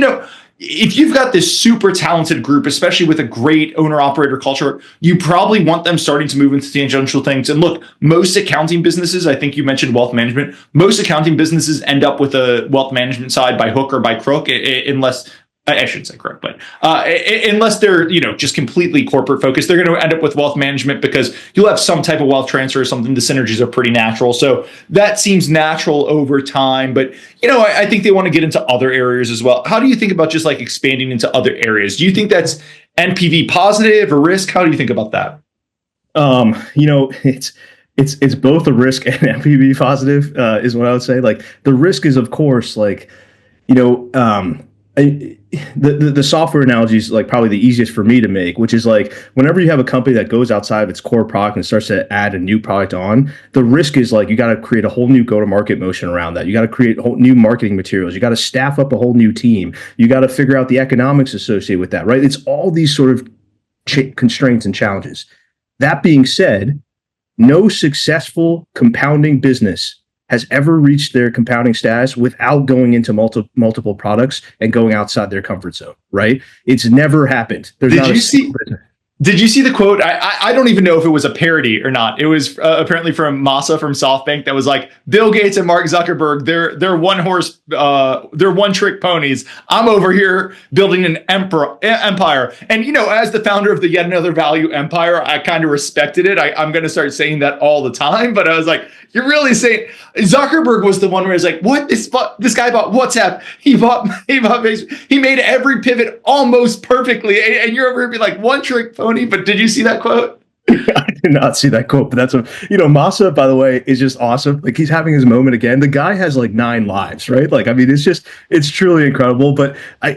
if you've got this super talented group, especially with a great owner-operator culture, you probably want them starting to move into tangential things. And look, most accounting businesses, I think you mentioned wealth management, most accounting businesses end up with a wealth management side by hook or by crook, unless... I shouldn't say correct, but unless they're, just completely corporate focused, they're going to end up with wealth management because you'll have some type of wealth transfer or something. The synergies are pretty natural. So that seems natural over time. But, I think they want to get into other areas as well. How do you think about just like expanding into other areas? Do you think that's NPV positive or risk? How do you think about that? It's both a risk and NPV positive, is what I would say. Like, the risk is, of course, like, the software analogy is like probably the easiest for me to make, which is like whenever you have a company that goes outside of its core product and starts to add a new product on, the risk is like you got to create a whole new go-to-market motion around that. You got to create whole new marketing materials. You got to staff up a whole new team. You got to figure out the economics associated with that, right? It's all these sort of constraints and challenges. That being said, no successful compounding business has ever reached their compounding status without going into multiple products and going outside their comfort zone, right? It's never happened. Did you see the quote? I don't even know if it was a parody or not. It was apparently from Masa from SoftBank that was like, Bill Gates and Mark Zuckerberg, they're one trick ponies. I'm over here building an empire. And, as the founder of the Yet Another Value Empire, I kind of respected it. I'm going to start saying that all the time. But I was like, you're really saying Zuckerberg was the one where it's like, what? This guy bought WhatsApp. He bought Facebook. He made every pivot almost perfectly. And you're over here being like, one trick pony. But did you see that quote? I did not see that quote, but that's Masa, by the way, is just awesome. Like, he's having his moment again. The guy has like 9 lives, right? Like, I mean, it's truly incredible. But I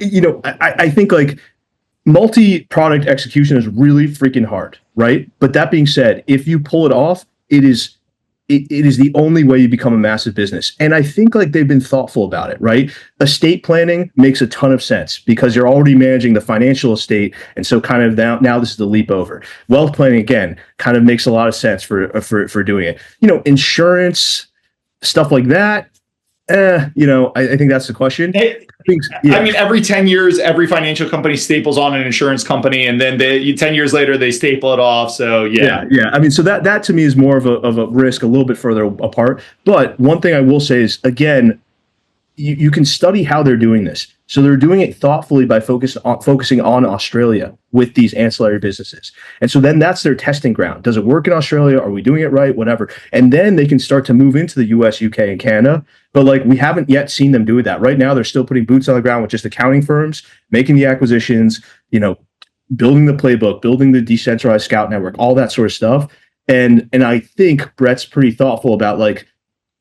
think like multi-product execution is really freaking hard, right? But that being said, if you pull it off, it is the only way you become a massive business. And I think like they've been thoughtful about it, right? Estate planning makes a ton of sense because you're already managing the financial estate. And so kind of now this is the leap over. Wealth planning, again, kind of makes a lot of sense for doing it. Insurance, stuff like that. I think that's the question. I mean, every 10 years, every financial company staples on an insurance company, and then 10 years later, they staple it off. So, yeah. I mean, so that to me is more of a risk a little bit further apart. But one thing I will say is, again, you can study how they're doing this. So they're doing it thoughtfully by focusing on Australia with these ancillary businesses. And so then that's their testing ground. Does it work in Australia? Are we doing it right? Whatever. And then they can start to move into the US, UK, and Canada. But like, we haven't yet seen them do that. Right now, they're still putting boots on the ground with just accounting firms, making the acquisitions, building the playbook, building the decentralized scout network, all that sort of stuff. And I think Brett's pretty thoughtful about, like,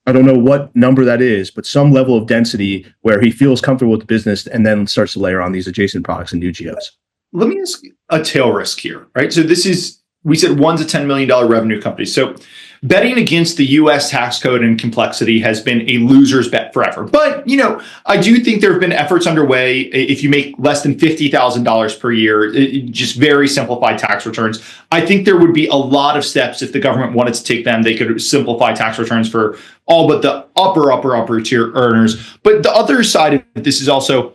I don't know what number that is, but some level of density where he feels comfortable with the business and then starts to layer on these adjacent products and new geos. Let me ask a tail risk here, right? So we said $1 to $10 million revenue company. So betting against the US tax code and complexity has been a loser's bet forever. But, I do think there have been efforts underway. If you make less than $50,000 per year, just very simplified tax returns, I think there would be a lot of steps if the government wanted to take them. They could simplify tax returns for all but the upper tier earners. But the other side of this is also,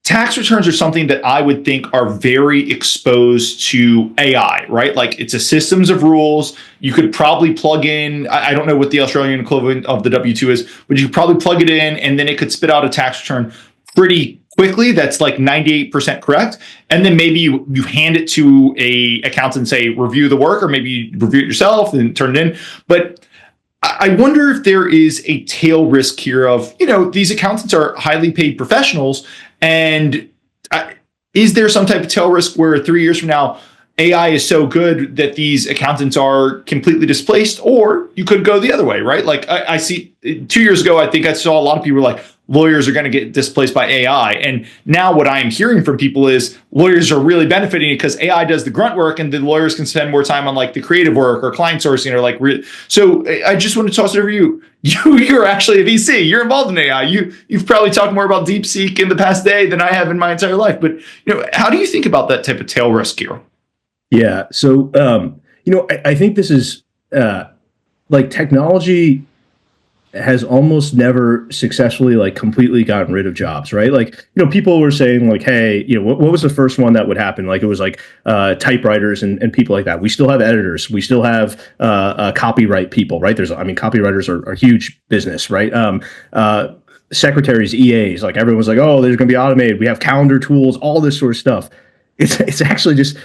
tax returns are something that I would think are very exposed to AI, right? Like, it's a systems of rules. You could probably plug in, I don't know what the Australian equivalent of the W-2 is, but you could probably plug it in and then it could spit out a tax return pretty quickly. That's like 98% correct. And then maybe you hand it to a accountant and say, review the work, or maybe you review it yourself and turn it in. But I wonder if there is a tail risk here of, these accountants are highly paid professionals. And is there some type of tail risk where 3 years from now, AI is so good that these accountants are completely displaced? Or you could go the other way, right? Like, I see 2 years ago, I think I saw a lot of people like, lawyers are going to get displaced by AI. And now what I am hearing from people is lawyers are really benefiting because AI does the grunt work and the lawyers can spend more time on like the creative work or client sourcing or like. So I just want to toss it over to you. You're actually a VC. You're involved in AI. You've probably talked more about DeepSeek in the past day than I have in my entire life. But how do you think about that type of tail risk here? Yeah. So I think this is like, technology has almost never successfully like completely gotten rid of jobs, right? Like, people were saying like, hey, what was the first one that would happen? Like, it was like typewriters and people like that. We still have editors. We still have copyright people, right? Copywriters are huge business, right? Secretaries, EAs, like, everyone's like, oh, there's going to be automated. We have calendar tools, all this sort of stuff. It's actually just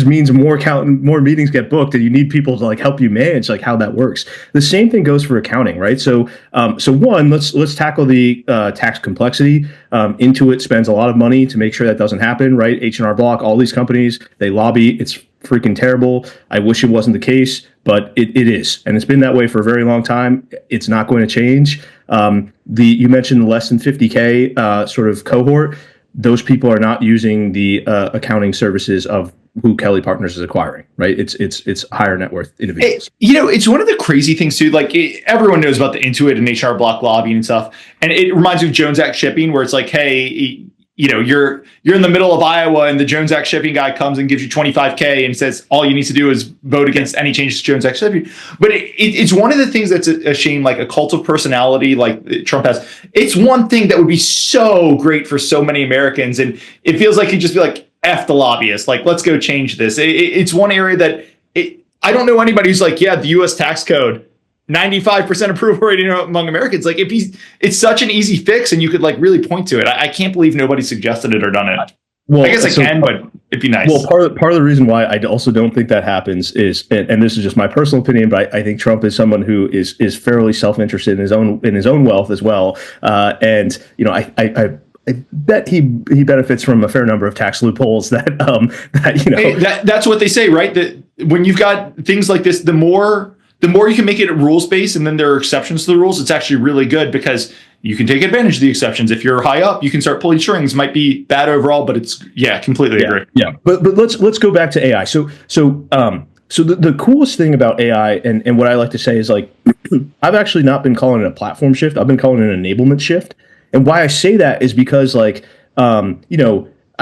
means more meetings get booked, and you need people to like help you manage like how that works. The same thing goes for accounting, right? So one, let's tackle the tax complexity. Intuit spends a lot of money to make sure that doesn't happen, right? H&R Block, all these companies, they lobby. It's freaking terrible. I wish it wasn't the case, but it is, and it's been that way for a very long time. It's not going to change. You mentioned the less than 50K sort of cohort. Those people are not using the accounting services of who Kelly Partners is acquiring, right? It's higher net worth individuals. It's one of the crazy things too. Like, everyone knows about the Intuit and HR Block lobbying and stuff, and it reminds me of Jones Act shipping, where it's like, hey, you're in the middle of Iowa, and the Jones Act shipping guy comes and gives you $25K and says all you need to do is vote against any changes to Jones Act shipping. But it's one of the things that's a shame, like a cult of personality, like Trump has. It's one thing that would be so great for so many Americans, and it feels like he'd just be like, F the lobbyists, like, let's go change this. It's one area that I don't know anybody who's like, yeah, the U.S. tax code, 95% approval rating among Americans. Like, it's such an easy fix, and you could like really point to it. I can't believe nobody suggested it or done it. Well, I guess I can, but it'd be nice. Well, part of the reason why I also don't think that happens is, and this is just my personal opinion, but I think Trump is someone who is fairly self-interested in his own wealth as well. And I bet he benefits from a fair number of tax loopholes that that's what they say, right? That when you've got things like this, the more you can make it rules based, and then there are exceptions to the rules, it's actually really good because you can take advantage of the exceptions. If you're high up, you can start pulling strings. Might be bad overall, but it's completely agree. Yeah. But let's go back to AI. So the coolest thing about AI and what I like to say is, like, I've actually not been calling it a platform shift. I've been calling it an enablement shift. And why I say that is because, like, I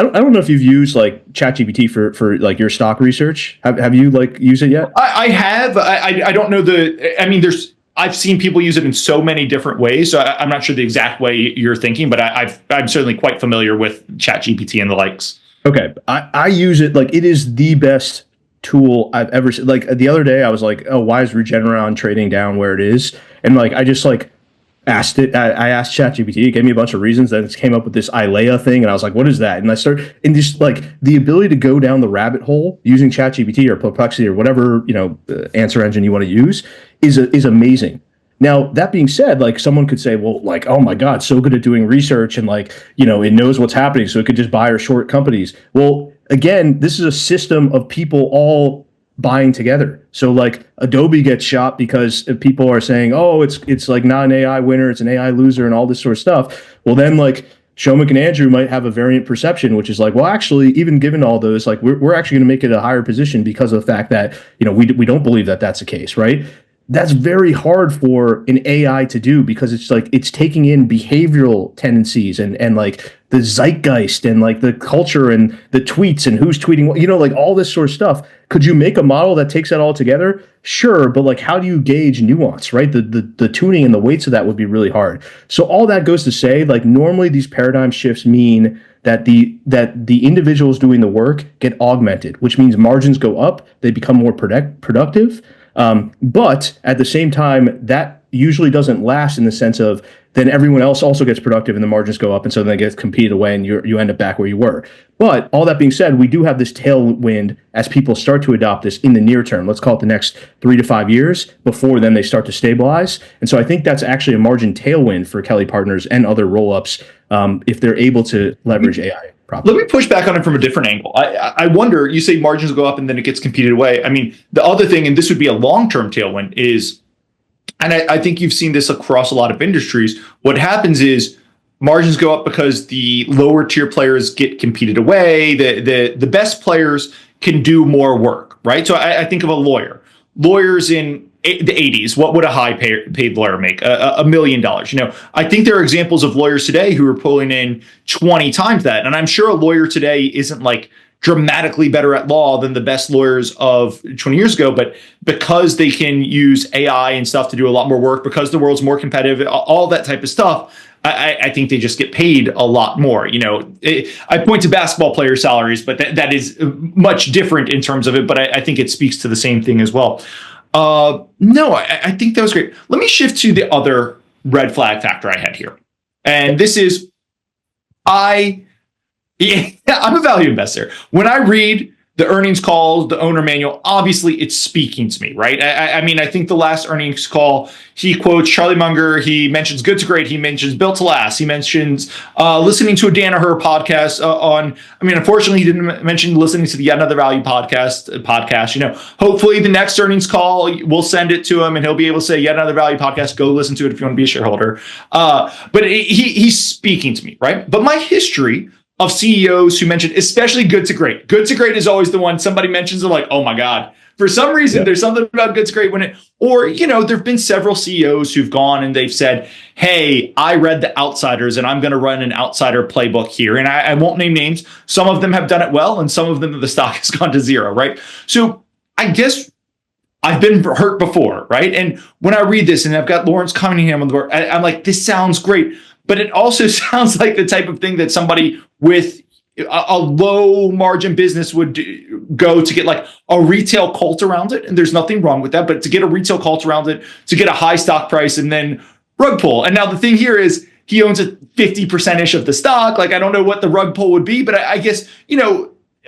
don't know if you've used like ChatGPT for like your stock research. Have you like used it yet? I have. I don't know I mean, I've seen people use it in so many different ways. So I'm not sure the exact way you're thinking, but I'm certainly quite familiar with ChatGPT and the likes. Okay, I use it like it is the best tool I've ever seen. Like the other day, I was like, "Oh, why is Regeneron trading down where it is?" And like I just like asked it. I asked ChatGPT. It gave me a bunch of reasons. Then it came up with this ILEA thing, and I was like, "What is that?" And I started and just like the ability to go down the rabbit hole using ChatGPT or Perplexity or whatever answer engine you want to use is amazing. Now, that being said, like someone could say, well, like, oh my God, so good at doing research and like, it knows what's happening. So it could just buy or short companies. Well, again, this is a system of people all buying together. So like Adobe gets shot because people are saying, oh, it's like not an AI winner, it's an AI loser and all this sort of stuff. Well, then like Shomik and Andrew might have a variant perception, which is like, well, actually, even given all those, like we're actually going to make it a higher position because of the fact that, we don't believe that that's the case, right? That's very hard for an AI to do because it's like it's taking in behavioral tendencies and like the zeitgeist and like the culture and the tweets and who's tweeting what, like all this sort of stuff. Could you make a model that takes that all together? Sure, but like how do you gauge nuance, right? The tuning and the weights of that would be really hard. So all that goes to say, like normally these paradigm shifts mean that the individuals doing the work get augmented, which means margins go up, they become more productive. But at the same time, that usually doesn't last in the sense of then everyone else also gets productive and the margins go up. And so then it gets competed away and you end up back where you were. But all that being said, we do have this tailwind as people start to adopt this in the near term. Let's call it the next 3 to 5 years before then they start to stabilize. And so I think that's actually a margin tailwind for Kelly Partners and other roll-ups if they're able to leverage AI. Let me push back on it from a different angle. I wonder, you say margins go up and then it gets competed away. I mean, the other thing, and this would be a long-term tailwind, is, and I think you've seen this across a lot of industries, what happens is margins go up because the lower tier players get competed away. The best players can do more work, right? So I think of a lawyer. Lawyers in the 80s, what would a high paid lawyer make? $1 million. I think there are examples of lawyers today who are pulling in 20 times that. And I'm sure a lawyer today isn't like dramatically better at law than the best lawyers of 20 years ago, but because they can use AI and stuff to do a lot more work, because the world's more competitive, all that type of stuff, I think they just get paid a lot more. I point to basketball player salaries, but that is much different in terms of it. But I think it speaks to the same thing as well. No, I think that was great. Let me shift to the other red flag factor I had here. And this is, I'm a value investor. When I read the earnings call, the owner manual, obviously it's speaking to me, right? I mean, I think the last earnings call, he quotes Charlie Munger, he mentions good to great, he mentions built to last, he mentions listening to a Danaher podcast unfortunately he didn't mention listening to the Yet Another Value podcast. Hopefully the next earnings call, we'll send it to him and he'll be able to say Yet Another Value podcast, go listen to it if you want to be a shareholder. But he's speaking to me, right? But my history of CEOs who mentioned, especially good to great. Good to great is always the one somebody mentions, they're like, oh my God. For some reason, There's something about good to great there've been several CEOs who've gone and they've said, hey, I read The Outsiders and I'm going to run an outsider playbook here. And I won't name names. Some of them have done it well and some of them the stock has gone to zero, right? So I guess I've been hurt before, right? And when I read this and I've got Lawrence Cunningham on the board, I'm like, this sounds great. But it also sounds like the type of thing that somebody with a low margin business would go to get like a retail cult around it. And there's nothing wrong with that, but to get a retail cult around it, to get a high stock price and then rug pull. And now the thing here is he owns a 50%-ish of the stock. Like, I don't know what the rug pull would be, but I guess,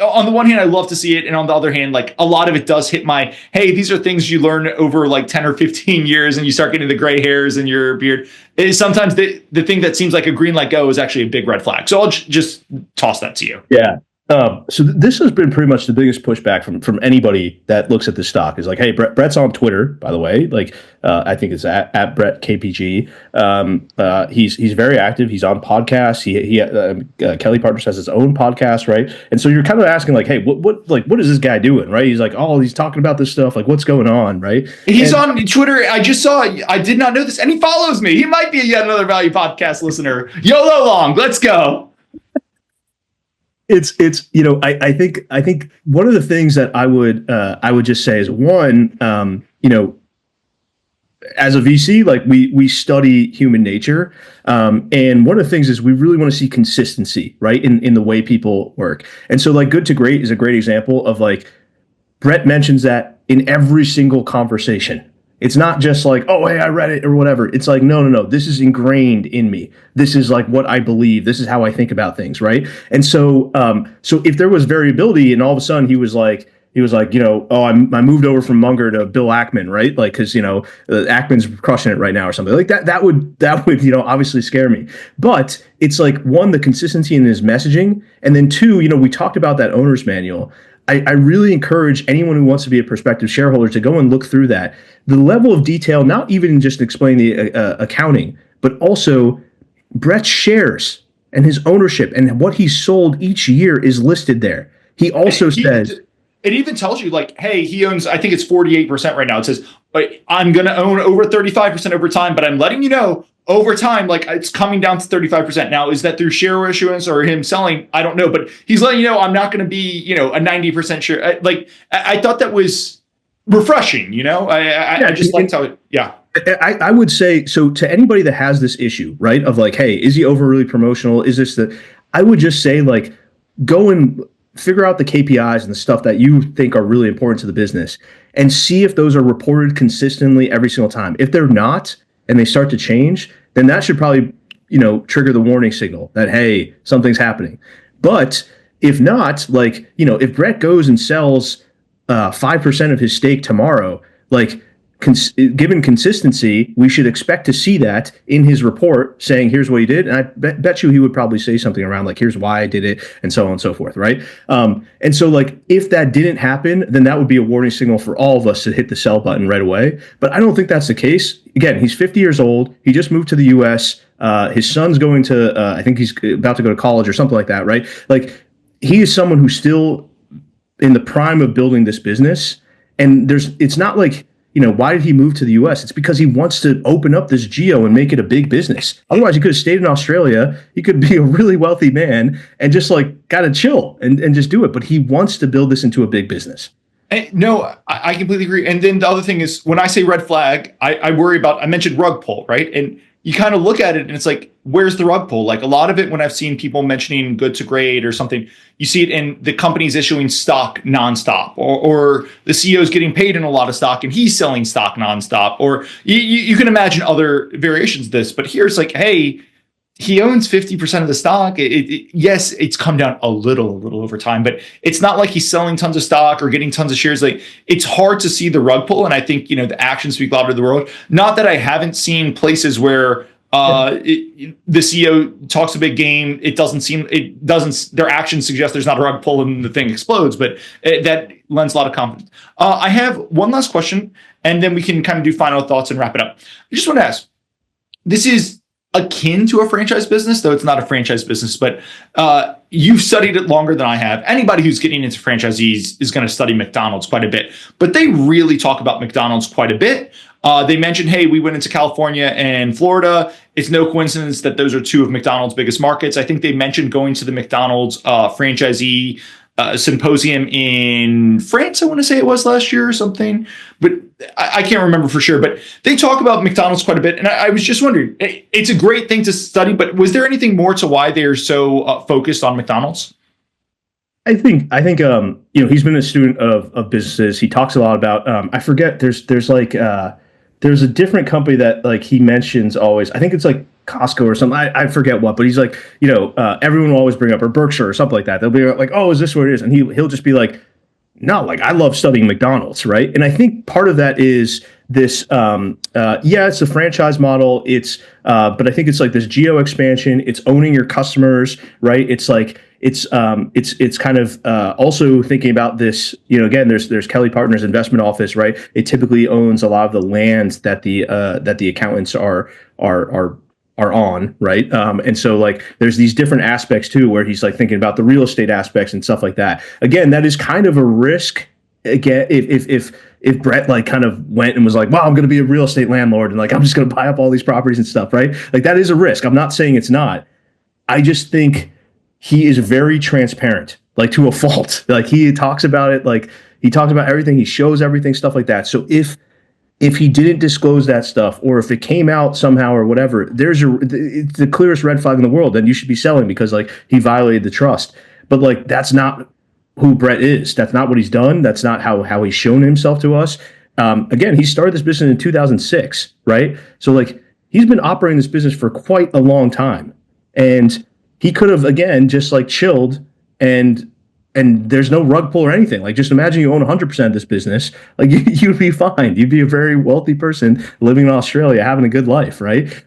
on the one hand, I love to see it. And on the other hand, like a lot of it does hit my, hey, these are things you learn over like 10 or 15 years and you start getting the gray hairs in your beard. Sometimes the thing that seems like a green light go is actually a big red flag. So I'll just toss that to you. Yeah. So this has been pretty much the biggest pushback from anybody that looks at the stock is like, hey, Brett's on Twitter, by the way. Like, I think it's at Brett KPG. He's very active. He's on podcasts. Kelly Partners has his own podcast, right? And so you're kind of asking like, hey, what is this guy doing, right? He's like, oh, he's talking about this stuff. Like, what's going on, right? He's on Twitter. I just saw. I did not know this, and he follows me. He might be a Yet Another Value podcast listener. YOLO long. Let's go. It's I think one of the things that I would just say is one, as a VC, like we study human nature, and one of the things is we really want to see consistency, right, in the way people work. And so, like, good to great is a great example of, like, Brett mentions that in every single conversation. It's not just like, oh, hey, I read it or whatever. It's like, no. This is ingrained in me. This is like what I believe. This is how I think about things, right? And so, so if there was variability, and all of a sudden he was like, oh, I moved over from Munger to Bill Ackman, right? Like, because Ackman's crushing it right now or something like that. That would obviously scare me. But it's like, one, the consistency in his messaging, and then two, we talked about that owner's manual. I really encourage anyone who wants to be a prospective shareholder to go and look through that. The level of detail, not even just explain the accounting, but also Brett's shares and his ownership and what he's sold each year is listed there. He also says, it even tells you, like, hey, he owns, I think it's 48% right now. It says, I'm going to own over 35% over time, but I'm letting you know over time, like, it's coming down to 35%. Now, is that through share issuance or him selling? I don't know, but he's letting you know I'm not going to be, a 90% share. I thought that was refreshing, I just liked how it, yeah. I would say, so to anybody that has this issue, right, of like, hey, is he overly promotional? Is this I would just say, like, go and figure out the KPIs and the stuff that you think are really important to the business and see if those are reported consistently every single time. If they're not, and they start to change, then that should probably, trigger the warning signal that, hey, something's happening. But if not, like, if Brett goes and sells 5% of his stake tomorrow, like, given consistency, we should expect to see that in his report saying, here's what he did. And I bet you he would probably say something around like, here's why I did it, and so on and so forth, right? And so, like, if that didn't happen, then that would be a warning signal for all of us to hit the sell button right away. But I don't think that's the case. Again, he's 50 years old. He just moved to the U.S. His son's going to, I think he's about to go to college or something like that, right? Like, he is someone who's still in the prime of building this business. And it's not like, why did he move to the U.S.? It's because he wants to open up this geo and make it a big business. Otherwise, he could have stayed in Australia. He could be a really wealthy man and just, like, kind of chill and just do it. But he wants to build this into a big business. No, I completely agree. And then the other thing is, when I say red flag, I worry about, I mentioned rug pull, right? And you kind of look at it and it's like, where's the rug pull? Like, a lot of it, when I've seen people mentioning good to great or something, you see it in the companies issuing stock nonstop, or the CEO is getting paid in a lot of stock and he's selling stock nonstop, or you can imagine other variations of this. But here it's like, hey, he owns 50% of the stock. Yes, it's come down a little over time, but it's not like he's selling tons of stock or getting tons of shares. Like, it's hard to see the rug pull. And I think, the actions speak louder than the word. Not that I haven't seen places where the CEO talks a big game. Their actions suggest there's not a rug pull and the thing explodes, but that lends a lot of confidence. I have one last question, and then we can kind of do final thoughts and wrap it up. I just want to ask, this is akin to a franchise business, though it's not a franchise business, but you've studied it longer than I have. Anybody who's getting into franchisees is going to study McDonald's quite a bit, but they really talk about McDonald's quite a bit. They mentioned, hey, we went into California and Florida. It's no coincidence that those are two of McDonald's biggest markets. I think they mentioned going to the McDonald's franchisee symposium in France, I want to say it was last year or something, but I can't remember for sure. But they talk about McDonald's quite a bit, and I was just wondering, it's a great thing to study, but was there anything more to why they're so focused on McDonald's? I think he's been a student of businesses. He talks a lot about I forget. There's a different company that, like, he mentions always. I think it's like Costco or something. I forget what, but he's like, everyone will always bring up, or Berkshire or something like that. They'll be like, oh, is this what it is? And he'll just be like, no, like, I love studying McDonald's, right? And I think part of that is this, it's a franchise model. But I think it's like this geo expansion. It's owning your customers, right? It's like, it's kind of also thinking about this, again, there's Kelly Partners investment office, right? It typically owns a lot of the lands that the accountants are on, right? And so, like, there's these different aspects too, where he's like thinking about the real estate aspects and stuff like that. Again, that is kind of a risk. Again, if Brett, like, kind of went and was like, wow, I'm going to be a real estate landlord and, like, I'm just going to buy up all these properties and stuff, right? Like, that is a risk. I'm not saying it's not. I just think he is very transparent, like, to a fault. Like, he talks about it, like, he talks about everything, he shows everything, stuff like that. So if if he didn't disclose that stuff, or if it came out somehow or whatever, it's the clearest red flag in the world. Then you should be selling because like he violated the trust. But like that's not who Brett is. That's not what he's done. That's not how he's shown himself to us. Again, he started this business in 2006, right? So like he's been operating this business for quite a long time, and he could have again just like chilled and there's no rug pull or anything. Like just imagine you own 100% of this business, like you'd be fine. You'd be a very wealthy person living in Australia, having a good life, right?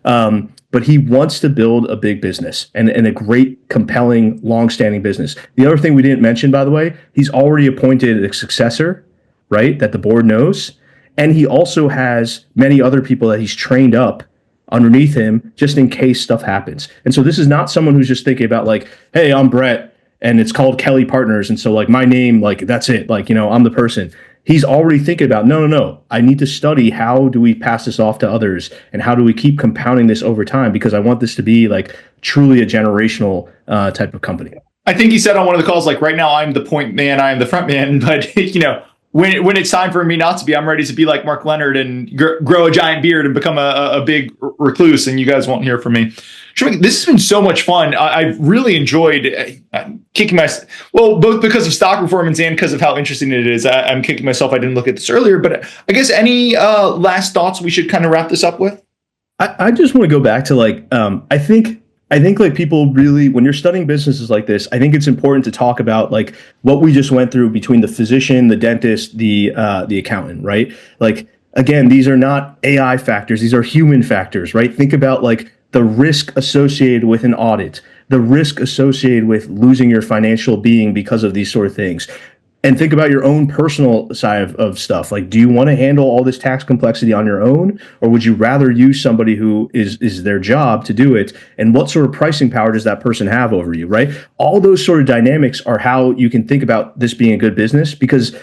But he wants to build a big business and a great, compelling, long-standing business. The other thing we didn't mention, by the way, he's already appointed a successor, right? That the board knows. And he also has many other people that he's trained up underneath him just in case stuff happens. And so this is not someone who's just thinking about like, hey, I'm Brett and it's called Kelly Partners. And so like my name, like that's it. Like, I'm the person. He's already thinking about, no. I need to study how do we pass this off to others and how do we keep compounding this over time, because I want this to be like truly a generational type of company. I think he said on one of the calls, like right now I'm the point man, I am the front man, but when it's time for me not to be, I'm ready to be like Mark Leonard and grow a giant beard and become a big recluse, and you guys won't hear from me. Shomik, this has been so much fun. I've really enjoyed both because of stock performance and because of how interesting it is. I'm kicking myself I didn't look at this earlier, but I guess any last thoughts we should kind of wrap this up with? I just want to go back to like, I think like people really, when you're studying businesses like this, I think it's important to talk about like what we just went through between the physician, the dentist, the accountant, right? Like, again, these are not AI factors. These are human factors, right? Think about like the risk associated with an audit, the risk associated with losing your financial being because of these sort of things. And think about your own personal side of stuff. Like, do you want to handle all this tax complexity on your own, or would you rather use somebody who is their job to do it? And what sort of pricing power does that person have over you, right? All those sort of dynamics are how you can think about this being a good business, because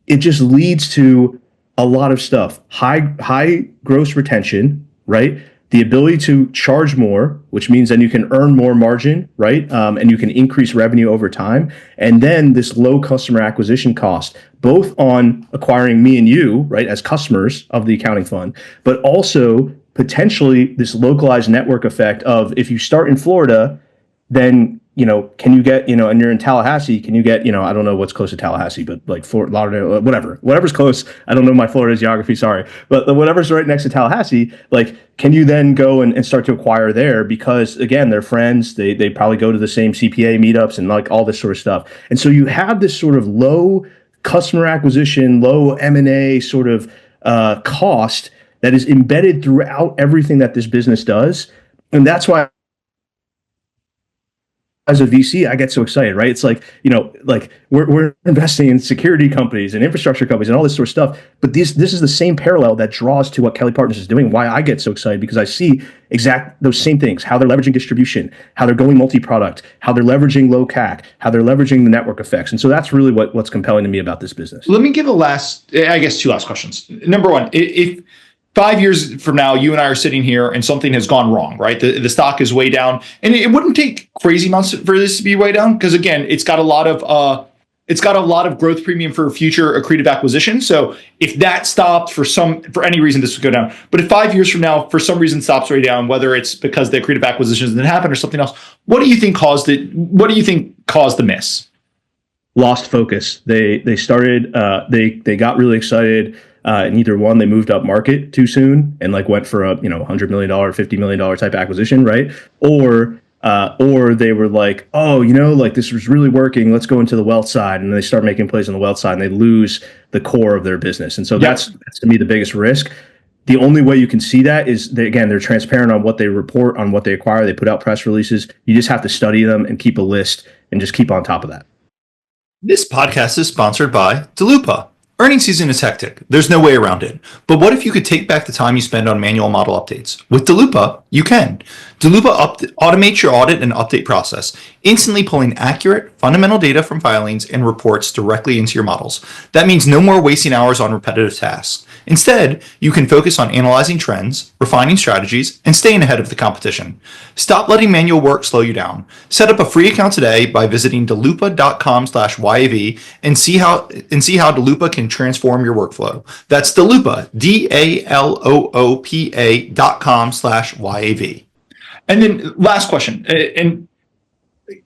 it just leads to a lot of stuff. High gross retention, right? The ability to charge more, which means then you can earn more margin, right? And you can increase revenue over time. And then this low customer acquisition cost, both on acquiring me and you, right, as customers of the accounting fund, but also potentially this localized network effect of if you start in Florida, then can you get, and you're in Tallahassee, can you get, I don't know what's close to Tallahassee, but like Fort Lauderdale, whatever's close. I don't know my Florida geography, sorry. But whatever's right next to Tallahassee, like, can you then go and start to acquire there? Because again, they're friends. They probably go to the same CPA meetups and like all this sort of stuff. And so you have this sort of low customer acquisition, low M&A sort of cost that is embedded throughout everything that this business does. And that's why as a VC, I get so excited, right? It's like, like we're investing in security companies and infrastructure companies and all this sort of stuff. But this is the same parallel that draws to what Kelly Partners is doing. Why I get so excited, because I see those same things, how they're leveraging distribution, how they're going multi-product, how they're leveraging low CAC, how they're leveraging the network effects. And so that's really what's compelling to me about this business. Let me give two last questions. Number one, if 5 years from now, you and I are sitting here and something has gone wrong, right? The stock is way down, and it wouldn't take crazy amounts for this to be way down, because again, it's got a lot of growth premium for future accretive acquisition. So if that stopped for any reason, this would go down. But if 5 years from now, for some reason, stops way down, whether it's because the accretive acquisitions didn't happen or something else, what do you think caused it? What do you think caused the miss? Lost focus. They started. They got really excited. And either one, they moved up market too soon and like went for a $100 million, $50 million type acquisition, right? Or they were like, oh, like this was really working. Let's go into the wealth side, and they start making plays on the wealth side, and they lose the core of their business. And so that's to me the biggest risk. The only way you can see that is they're transparent on what they report, on what they acquire. They put out press releases. You just have to study them and keep a list and just keep on top of that. This podcast is sponsored by Daloopa. Earnings season is hectic. There's no way around it. But what if you could take back the time you spend on manual model updates? With Daloopa, you can. Daloopa automates your audit and update process, instantly pulling accurate, fundamental data from filings and reports directly into your models. That means no more wasting hours on repetitive tasks. Instead, you can focus on analyzing trends, refining strategies, and staying ahead of the competition. Stop letting manual work slow you down. Set up a free account today by visiting daloopa.com/YAV and see how Daloopa can transform your workflow. That's Daloopa, DALOOPA.com/YAV. And then last question, and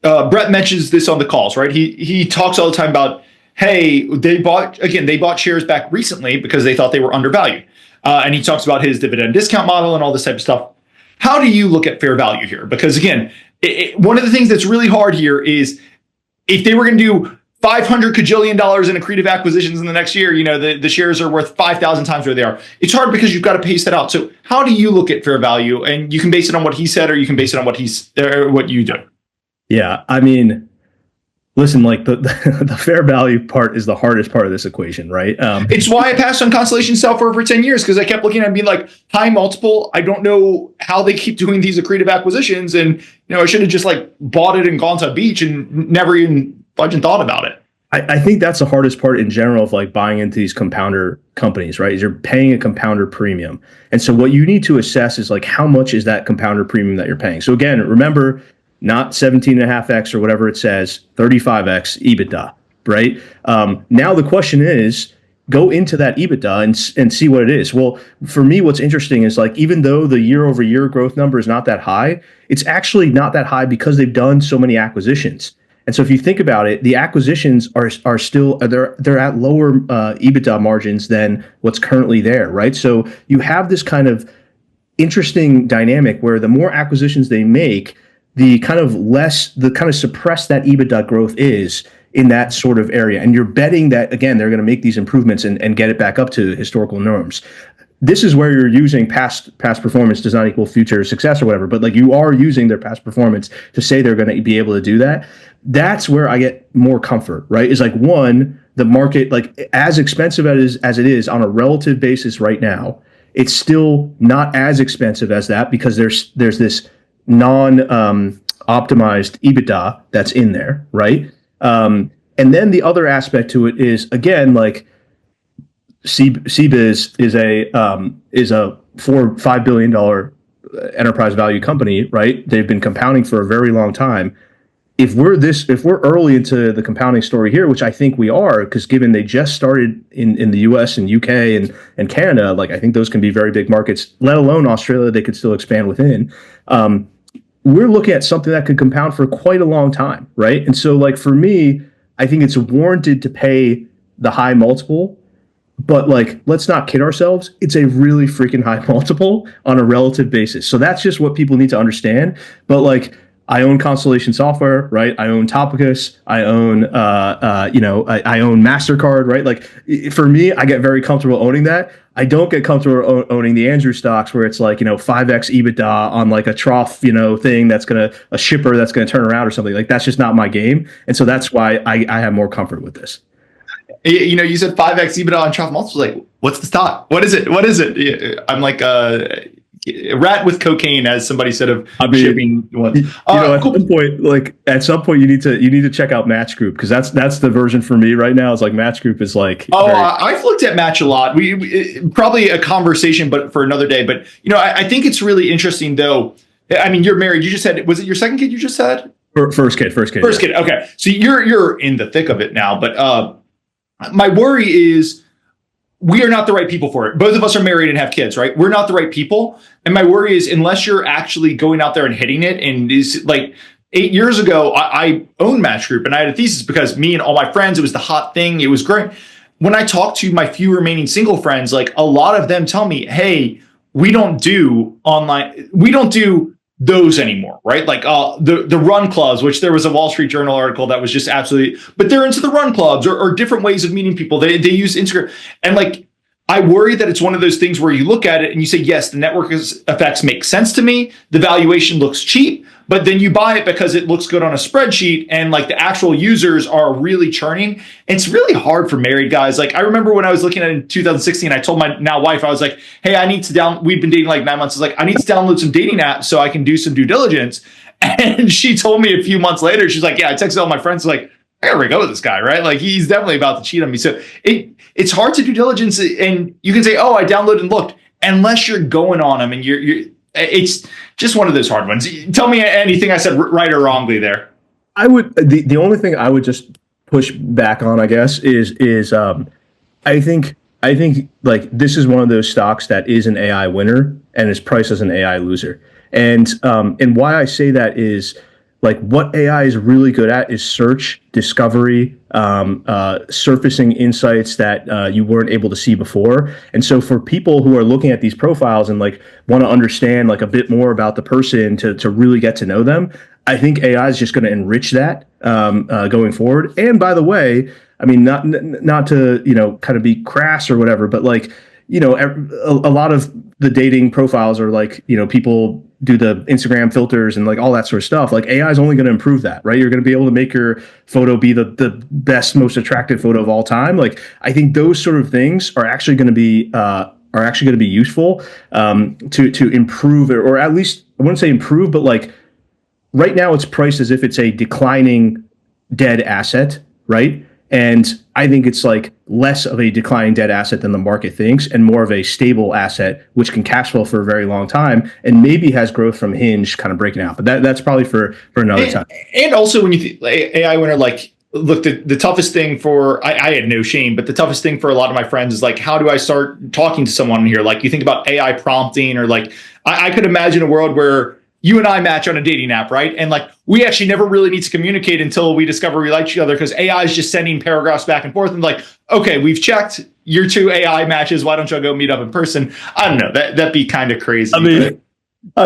Brett mentions this on the calls, right? He talks all the time about, hey, they bought shares back recently because they thought they were undervalued. And he talks about his dividend discount model and all this type of stuff. How do you look at fair value here? Because again, one of the things that's really hard here is if they were going to do $500 kajillion in accretive acquisitions in the next year, the shares are worth 5,000 times where they are. It's hard because you've got to pace that out. So how do you look at fair value? And you can base it on what he said, or you can base it on what you do. Yeah, I mean, listen, like the fair value part is the hardest part of this equation, right? It's why I passed on Constellation Software for 10 years, because I kept looking at it and being like, high multiple, I don't know how they keep doing these accretive acquisitions. And, I should have just like bought it and gone to a beach and never even budget thought about it. I think that's the hardest part in general of like buying into these compounder companies, right? Is you're paying a compounder premium. And so what you need to assess is like, how much is that compounder premium that you're paying? So again, remember, not 17.5x or whatever it says, 35x EBITDA, right? Now the question is, go into that EBITDA and see what it is. Well, for me, what's interesting is like, even though the year over year growth number is not that high, it's actually not that high because they've done so many acquisitions. And so if you think about it, the acquisitions are still, they're at lower EBITDA margins than what's currently there, right? So you have this kind of interesting dynamic where the more acquisitions they make, the kind of suppressed that EBITDA growth is in that sort of area. And you're betting that, again, they're going to make these improvements and get it back up to historical norms. This is where you're using past performance does not equal future success or whatever, but like you are using their past performance to say they're going to be able to do that. That's where I get more comfort, right? Is like, one, the market, like as expensive as it is on a relative basis right now, it's still not as expensive as that because there's this non-optimized EBITDA that's in there, right? And then the other aspect to it is, again, like CBIZ is a $4-5 billion enterprise value company, right? They've been compounding for a very long time. If we're early into the compounding story here, which I think we are, because given they just started in the US and UK and Canada, like I think those can be very big markets, let alone Australia, they could still expand within. We're looking at something that could compound for quite a long time, right? And so like for me, I think it's warranted to pay the high multiple, but like, let's not kid ourselves. It's a really freaking high multiple on a relative basis. So that's just what people need to understand. But like, I own Constellation Software, right? I own Topicus. I own, I own MasterCard, right? Like for me, I get very comfortable owning that. I don't get comfortable owning the Andrew stocks where it's like, 5x EBITDA on like a trough, thing that's a shipper that's going to turn around or something. Like that's just not my game. And so that's why I have more comfort with this. You said 5x EBITDA on trough multiples. Like, what's the stock? What is it? I'm like a rat with cocaine, as somebody said of shipping ones. At some point, you need to check out Match Group because that's the version for me right now. It's like Match Group is like. I've looked at Match a lot. We probably a conversation, but for another day. But I think it's really interesting though. I mean, you're married. You just said, was it your second kid? You just said first kid. First kid. Okay, so you're in the thick of it now. But my worry is, we are not the right people for it. Both of us are married and have kids, right? We're not the right people. And my worry is, unless you're actually going out there and hitting it, and is like 8 years ago, I owned Match Group and I had a thesis because me and all my friends, it was the hot thing. It was great. When I talk to my few remaining single friends, like a lot of them tell me, hey, we don't do online. We don't do those anymore, right? Like the run clubs, which there was a Wall Street Journal article that was just absolutely, but they're into the run clubs or different ways of meeting people. They use Instagram. And like, I worry that it's one of those things where you look at it and you say, yes, the network effects make sense to me. The valuation looks cheap, but then you buy it because it looks good on a spreadsheet and like the actual users are really churning. It's really hard for married guys. Like I remember when I was looking at it in 2016, I told my now wife, I was like, hey, I need to we'd been dating like 9 months. I was like, I need to download some dating apps so I can do some due diligence. And she told me a few months later, she's like, yeah, I texted all my friends like, I gotta break up with this guy, right? Like he's definitely about to cheat on me. So it's hard to do diligence, and you can say, oh, I downloaded and looked, unless you're going on them and it's just one of those hard ones. Tell me anything I said right or wrongly there. I would, the only thing I would just push back on, I guess, is I think like this is one of those stocks that is an AI winner and is priced as an AI loser. And why I say that is, like, what AI is really good at is search, discovery, surfacing insights that you weren't able to see before. And so for people who are looking at these profiles and like want to understand like a bit more about the person to really get to know them, I think AI is just going to enrich that going forward. And by the way, I mean, not to, kind of be crass or whatever, but like, a lot of the dating profiles are like, people do the Instagram filters and like all that sort of stuff. Like AI is only going to improve that, right? You're going to be able to make your photo be the best, most attractive photo of all time. Like I think those sort of things are actually going to be useful to improve, or at least I wouldn't say improve, but like right now it's priced as if it's a declining dead asset, right? And I think it's like less of a declining dead asset than the market thinks, and more of a stable asset, which can cash flow for a very long time, and maybe has growth from Hinge kind of breaking out. But that's probably for another time. And also when you AI winner, like, look, the toughest thing for, I had no shame, but the toughest thing for a lot of my friends is like, how do I start talking to someone here? Like you think about AI prompting, or like, I could imagine a world where you and I match on a dating app, right? And like, we actually never really need to communicate until we discover we like each other, because AI is just sending paragraphs back and forth and like, okay, we've checked your two AI matches. Why don't you go meet up in person? I don't know. That'd be kind of crazy. I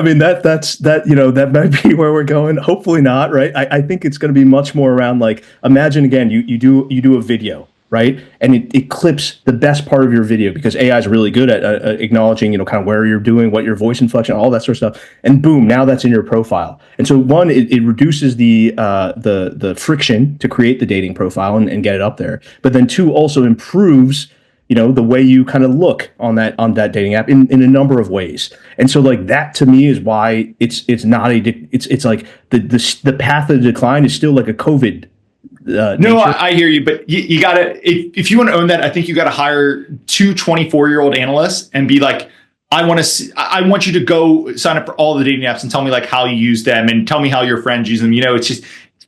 mean, that might be where we're going. Hopefully not, right? I think it's going to be much more around like, imagine again, you do a video, right? And it clips the best part of your video, because AI is really good at acknowledging, kind of where you're doing, what your voice inflection, all that sort of stuff. And boom, now that's in your profile. And so one, it reduces the friction to create the dating profile and get it up there. But then two, also improves, the way you kind of look on that dating app in a number of ways. And so like that to me is why it's like the path of the decline is still like a COVID. No, I hear you, but you gotta, if you want to own that, I think you got to hire two 24-year-old analysts and be like, I want you to go sign up for all the dating apps and tell me like how you use them and tell me how your friends use them. It's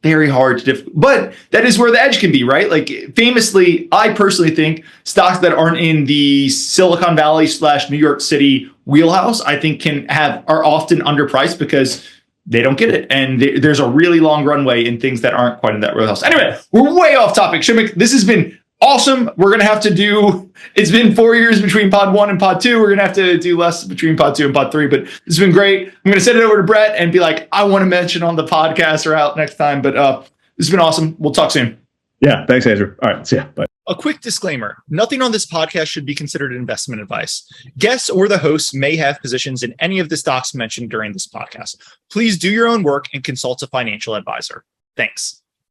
very hard to but that is where the edge can be, right? Like famously, I personally think stocks that aren't in the Silicon Valley / New York City wheelhouse, I think are often underpriced because they don't get it. And there's a really long runway in things that aren't quite in that wheelhouse. Anyway, we're way off topic. Shomik, this has been awesome. We're going to have to it's been 4 years between pod 1 and pod 2. We're going to have to do less between pod 2 and pod 3, but it's been great. I'm going to send it over to Brett and be like, I want to mention on the podcast or out next time, but this has been awesome. We'll talk soon. Yeah. Thanks, Andrew. All right. See ya. Bye. A quick disclaimer. Nothing on this podcast should be considered investment advice. Guests or the hosts may have positions in any of the stocks mentioned during this podcast. Please do your own work and consult a financial advisor. Thanks.